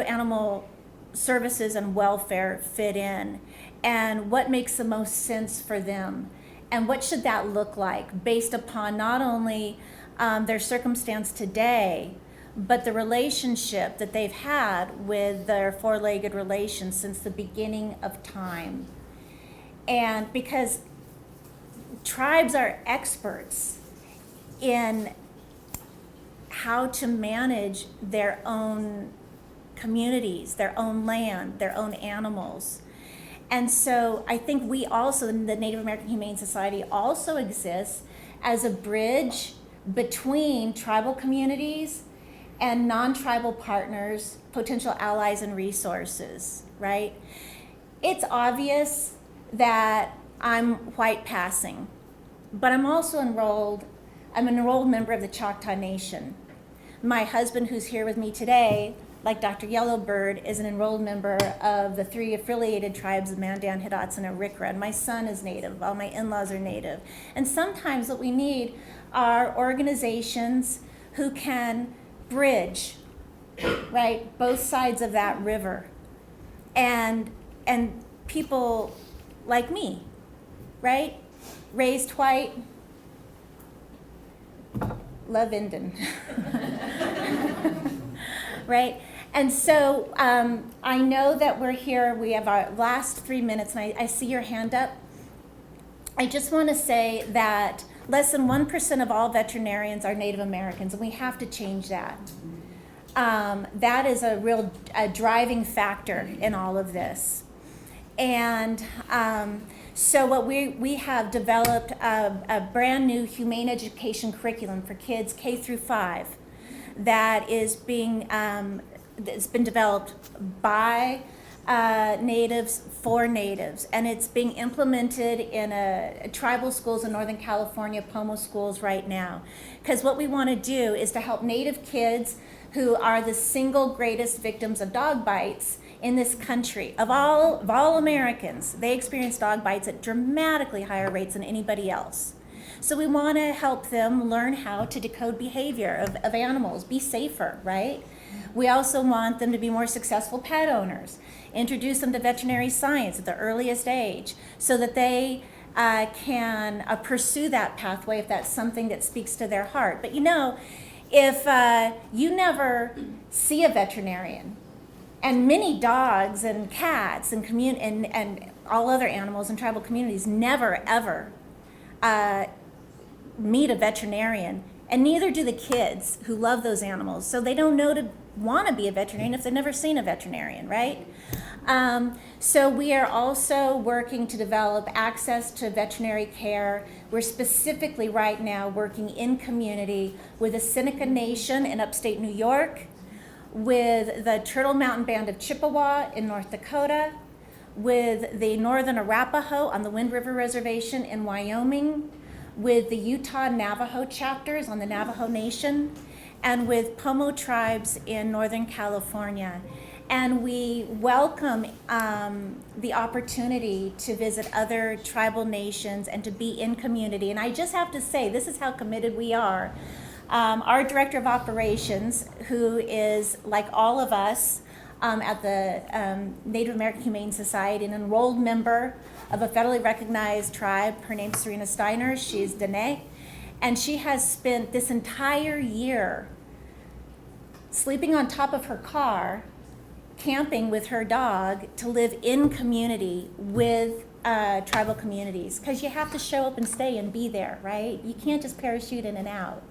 animal services and welfare fit in, and what makes the most sense for them, and what should that look like based upon not only their circumstance today, but the relationship that they've had with their four-legged relations since the beginning of time. And because tribes are experts in how to manage their own communities, their own land, their own animals. And so I think we also, the Native American Humane Society also exists as a bridge between tribal communities and non-tribal partners, potential allies and resources, right? It's obvious that I'm white passing, but I'm also enrolled, I'm an enrolled member of the Choctaw Nation. My husband, who's here with me today, like Dr. Yellowbird, is an enrolled member of the 3 affiliated tribes of Mandan, Hidatsa, and Arikara. And my son is Native, all my in-laws are Native. And sometimes what we need are organizations who can bridge, right, both sides of that river. And people like me, right, raised white, love Indian, right? And so I know that we're here, we have our last 3 minutes, and I see your hand up. I just want to say that less than 1% of all veterinarians are Native Americans, and we have to change that. That is a real driving factor in all of this. And so what we have developed a brand new humane education curriculum for kids K through 5 that is being it's been developed by natives for natives, and it's being implemented in tribal schools in Northern California, Pomo schools right now. Because what we want to do is to help native kids who are the single greatest victims of dog bites in this country. Of all Americans, they experience dog bites at dramatically higher rates than anybody else. So we want to help them learn how to decode behavior of animals, be safer, right? We also want them to be more successful pet owners, introduce them to veterinary science at the earliest age so that they can pursue that pathway if that's something that speaks to their heart. But you know, if you never see a veterinarian, and many dogs and cats and all other animals in tribal communities never ever meet a veterinarian, and neither do the kids who love those animals. So they don't know to want to be a veterinarian if they've never seen a veterinarian, right? So we are also working to develop access to veterinary care. We're specifically right now working in community with the Seneca Nation in upstate New York, with the Turtle Mountain Band of Chippewa in North Dakota, with the Northern Arapaho on the Wind River Reservation in Wyoming, with the Utah Navajo chapters on the Navajo Nation, and with Pomo tribes in Northern California. And we welcome the opportunity to visit other tribal nations and to be in community. And I just have to say, this is how committed we are. Our Director of Operations, who is, like all of us at the Native American Humane Society, an enrolled member of a federally recognized tribe. Her name's Serena Steiner. She's Dene. And she has spent this entire year sleeping on top of her car, camping with her dog to live in community with tribal communities, because you have to show up and stay and be there, right? You can't just parachute in and out.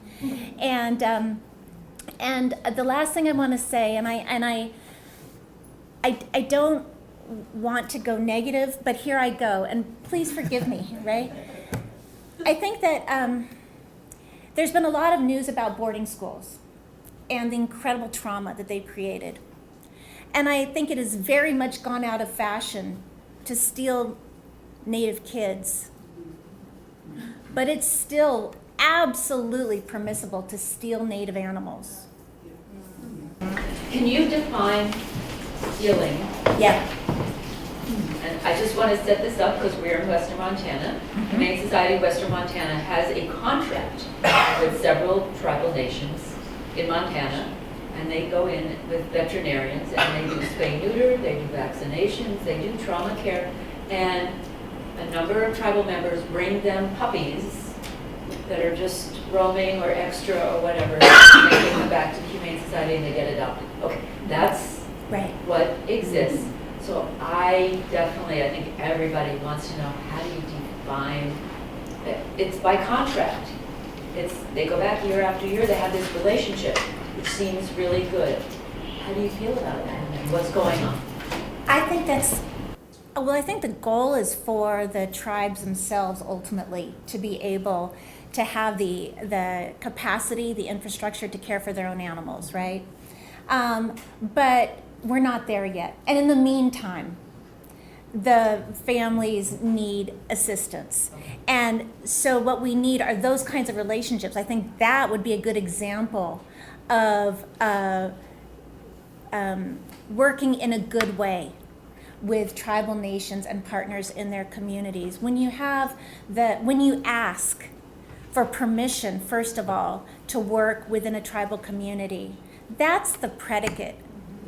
And the last thing I want to say, and I don't want to go negative, but here I go, and please forgive me, right? I think that there's been a lot of news about boarding schools and the incredible trauma that they've created. And I think it has very much gone out of fashion to steal Native kids. But it's still absolutely permissible to steal Native animals. Can you define stealing? Yeah. And I just want to set this up because we're in Western Montana. Humane Society of Western Montana has a contract with several tribal nations in Montana, and they go in with veterinarians and they do spay-neuter, they do vaccinations, they do trauma care, and a number of tribal members bring them puppies that are just roaming or extra or whatever, and they bring them back to the Humane Society ultimately, I think everybody wants to know, how do you define, it's by contract. They go back year after year, they have this relationship, which seems really good. How do you feel about that? What's going on? I think I think the goal is for the tribes themselves ultimately to be able to have the capacity, the infrastructure to care for their own animals, right? But we're not there yet. And in the meantime, the families need assistance. And so what we need are those kinds of relationships. I think that would be a good example of working in a good way with tribal nations and partners in their communities. When you ask for permission, first of all, to work within a tribal community, that's the predicate.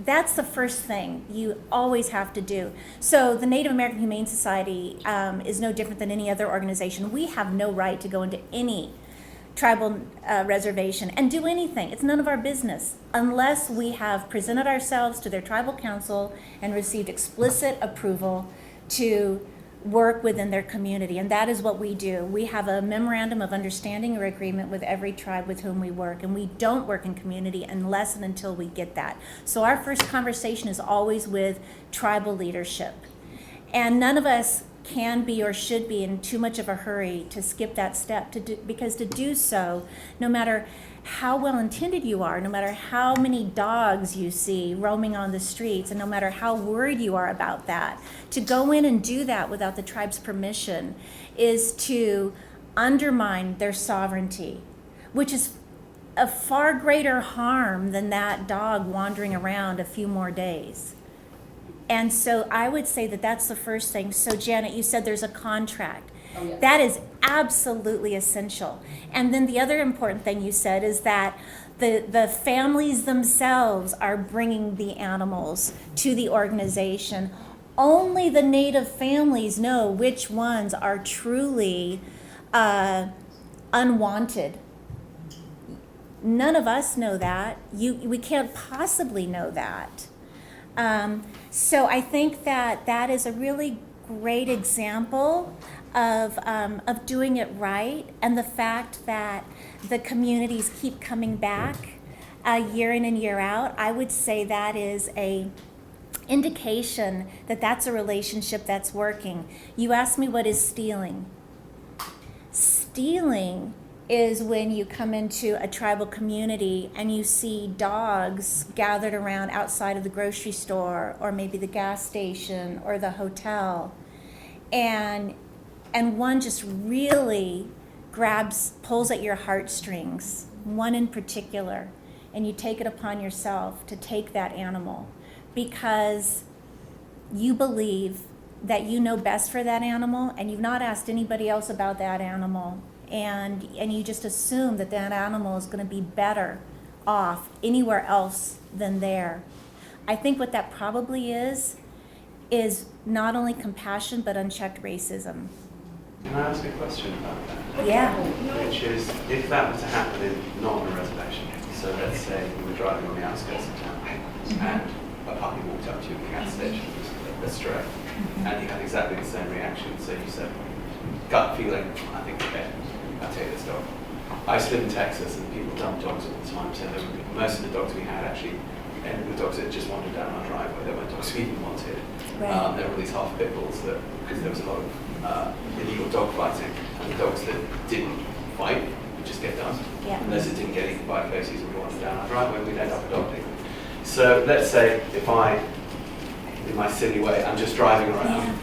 That's the first thing you always have to do. So the Native American Humane Society is no different than any other organization. We have no right to go into any tribal reservation and do anything. It's none of our business unless we have presented ourselves to their tribal council and received explicit approval to work within their community. And that is what we do. We have a memorandum of understanding or agreement with every tribe with whom we work, and we don't work in community unless and until we get that. So our first conversation is always with tribal leadership. And none of us can be or should be in too much of a hurry to skip that step, because to do so, no matter how well intended you are, no matter how many dogs you see roaming on the streets, and no matter how worried you are about that, to go in and do that without the tribe's permission is to undermine their sovereignty, which is a far greater harm than that dog wandering around a few more days. And so I would say that that's the first thing. So Janet, you said there's a contract. Oh, yeah. That is absolutely essential. And then the other important thing you said is that the families themselves are bringing the animals to the organization. Only the Native families know which ones are truly unwanted. None of us know that. We can't possibly know that. So I think that is a really great example of doing it right, and the fact that the communities keep coming back year in and year out. I would say that is a indication that that's a relationship that's working. You asked me, what is stealing? Stealing is when you come into a tribal community and you see dogs gathered around outside of the grocery store or maybe the gas station or the hotel, and one just really pulls at your heartstrings, one in particular, and you take it upon yourself to take that animal because you believe that you know best for that animal and you've not asked anybody else about that animal. And you just assume that animal is going to be better off anywhere else than there. I think what that probably is not only compassion but unchecked racism. Can I ask a question about that? Yeah. Which is, if that were to happen not on a reservation, so let's say we were driving on the outskirts of town and a puppy walked up to you at the gas station, a stray, and you had exactly the same reaction, so you said, gut feeling, I think okay, I'll take this dog. I used to live in Texas and people dump dogs all the time, so most of the dogs we had actually ended with dogs that just wandered down our driveway. They weren't dogs we even wanted. Right. There were these half pit bulls because there was a lot of illegal dog fighting, and the dogs that didn't fight would just get done. Yeah. Unless it didn't get eaten by coyotes and we wandered down our driveway, we'd end up adopting them. So let's say if I, in my silly way, I'm just driving around,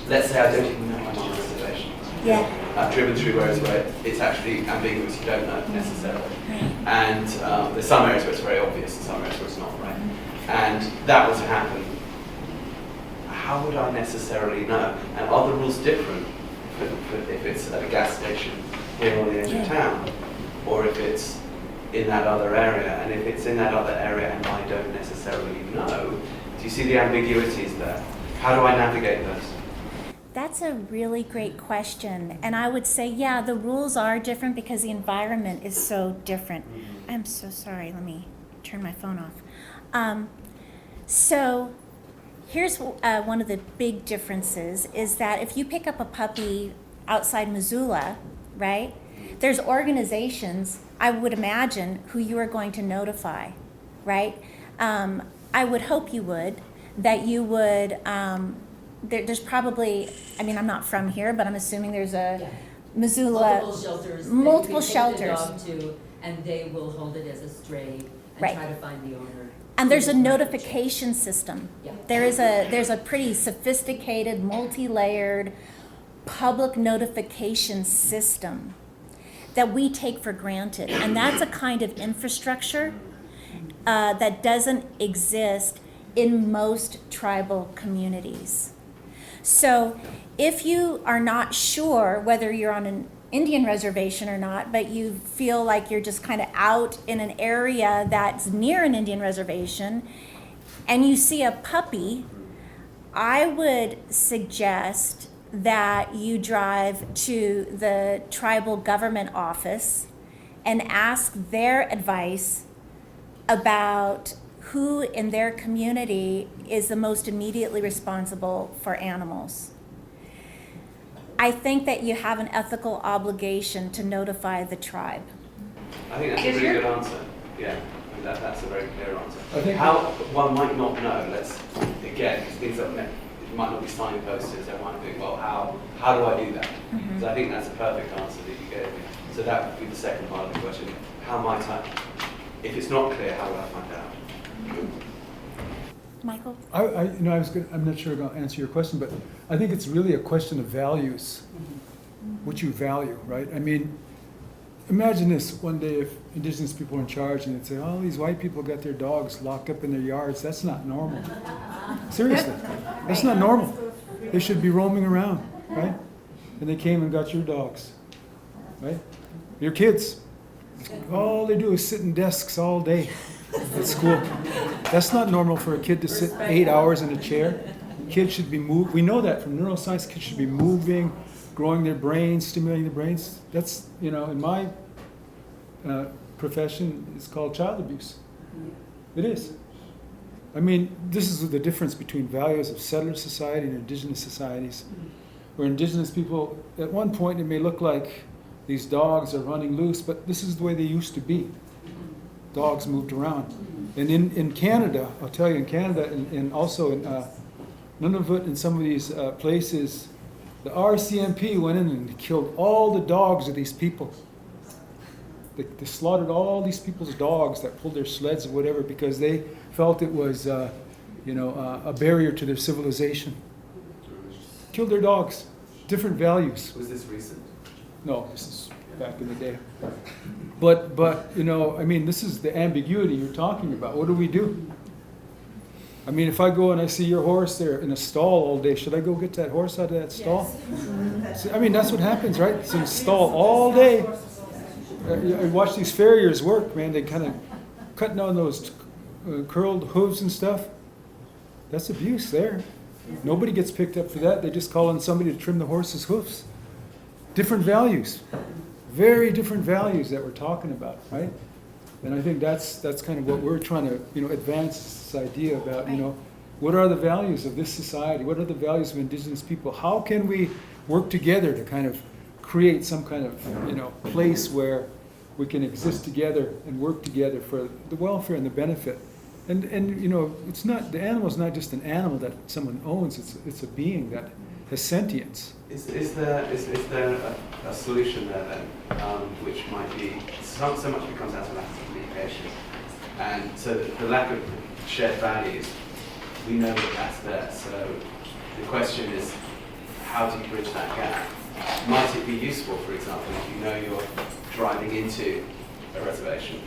let's say I don't even know I'm on a reservation. Yeah. I've driven through areas where it's actually ambiguous, you don't know necessarily. And there's some areas where it's very obvious and some areas where it's not, right? And that was to happen. How would I necessarily know? And are the rules different if it's at a gas station here on the edge of town, or if it's in that other area? And if it's in that other area and I don't necessarily know, do you see the ambiguities there? How do I navigate those? That's a really great question. And I would say, yeah, the rules are different because the environment is so different. I'm so sorry. Let me turn my phone off. So Here's one of the big differences is that if you pick up a puppy outside Missoula, right, there's organizations, I would imagine, who you are going to notify, right? I would hope you would, that you would, there's probably, I mean, I'm not from here, but I'm assuming there's a Yeah. Missoula. Multiple shelters. that Multiple you can take the shelters. dog to, and they will hold it as a stray and Right. try to find the owner. And there's a notification system. Yeah. There's a pretty sophisticated, multi-layered public notification system that we take for granted. And that's a kind of infrastructure that doesn't exist in most tribal communities. So if you are not sure whether you're on an Indian reservation or not, but you feel like you're just kind of out in an area that's near an Indian reservation, and you see a puppy, I would suggest that you drive to the tribal government office and ask their advice about who in their community is the most immediately responsible for animals. I think that you have an ethical obligation to notify the tribe. I think that's a really good answer. Yeah, I mean, that's a very clear answer. I think- How one might not know, let's, again, because things that it might not be signposted, so I might think, well, how do I do that? So I think that's a perfect answer that you gave me. So that would be the second part of the question. How might I, if it's not clear, how would I find out? Michael? I'm not sure I'm going to answer your question, but I think it's really a question of values, what you value, right? I mean, imagine this, one day if indigenous people were in charge and they'd say, oh, these white people got their dogs locked up in their yards. That's not normal. Seriously, that's not normal. They should be roaming around, right? And they came and got your dogs, right? Your kids, all they do is sit in desks all day at school. That's not normal for a kid to sit 8 hours in a chair. Kids should be moving. We know that from neuroscience. Kids should be moving, growing their brains, stimulating their brains. That's, in my profession, it's called child abuse. It is. I mean, this is the difference between values of settler society and indigenous societies. Where indigenous people, at one point, it may look like these dogs are running loose, but this is the way they used to be. Dogs moved around. And in Canada, I'll tell you, in Canada and also in Nunavut and some of these places, the RCMP went in and killed all the dogs of these people. They slaughtered all these people's dogs that pulled their sleds or whatever because they felt it was, a barrier to their civilization. Killed their dogs. Different values. Was this recent? No, this is back in the day. But I mean, this is the ambiguity you're talking about. What do we do? I mean, if I go and I see your horse there in a stall all day, should I go get that horse out of that stall? Yes. I mean, that's what happens, right? It's in a stall all day. I watch these farriers work, man. They kind of cutting down those curled hooves and stuff. That's abuse there. Nobody gets picked up for that. They just call on somebody to trim the horse's hoofs. Different values. Very different values that we're talking about, right? And I think that's kind of what we're trying to, advance this idea about, what are the values of this society? What are the values of indigenous people? How can we work together to kind of create some kind of, place where we can exist together and work together for the welfare and the benefit? And it's not, the animal's not just an animal that someone owns, it's a being that has sentience. Is there a solution there then, which might be, so much becomes out of lack of communication, and so the lack of shared values, we know that that's there, so the question is, how do you bridge that gap? Might it be useful, for example, if you're driving into a reservation,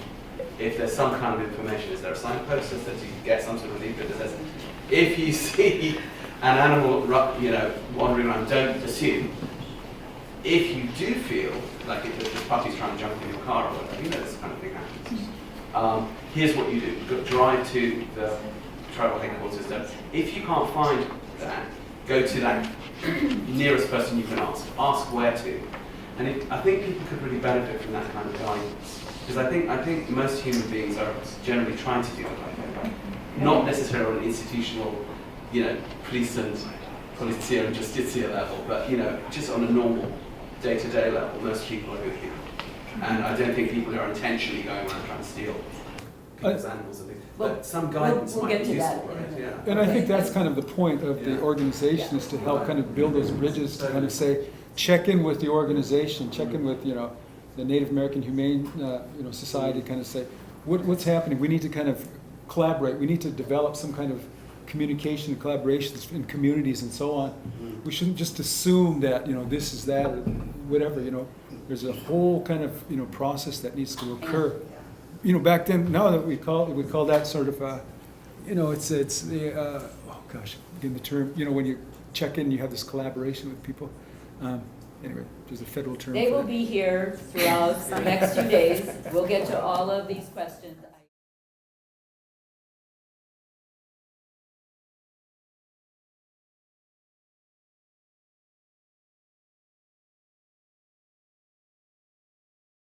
if there's some kind of information, is there a signpost that you get some sort of leaflet that says, if you see an animal, wandering around, don't assume. If you do feel like if the puppy's trying to jump in your car or whatever, this kind of thing happens. Here's what you do. You drive to the tribal headquarters. If you can't find that, go to that nearest person you can ask. Ask where to. And I think people could really benefit from that kind of guidance. Because I think most human beings are generally trying to do the right thing. Not necessarily on an institutional police and polizia and justitia level, but just on a normal day-to-day level, most people are with you. And I don't think people are intentionally going around trying to steal people's animals and things. But some guidance we'll might get be to that useful, in a right? minute. Yeah. And I think that's kind of the point of the Yeah. organization, is to help kind of build those bridges, to kind of say, check in with the organization, check in with, the Native American Humane Society, kind of say, what's happening? We need to kind of collaborate. We need to develop some kind of communication and collaborations in communities and so on. We shouldn't just assume that, this is that, or whatever, There's a whole kind of, process that needs to occur. Back then, now that we call that sort of, it's the, oh gosh, again, the term, when you check in, you have this collaboration with people. Anyway, there's a federal term They for will that. be here throughout the next 2 days. We'll get to all of these questions.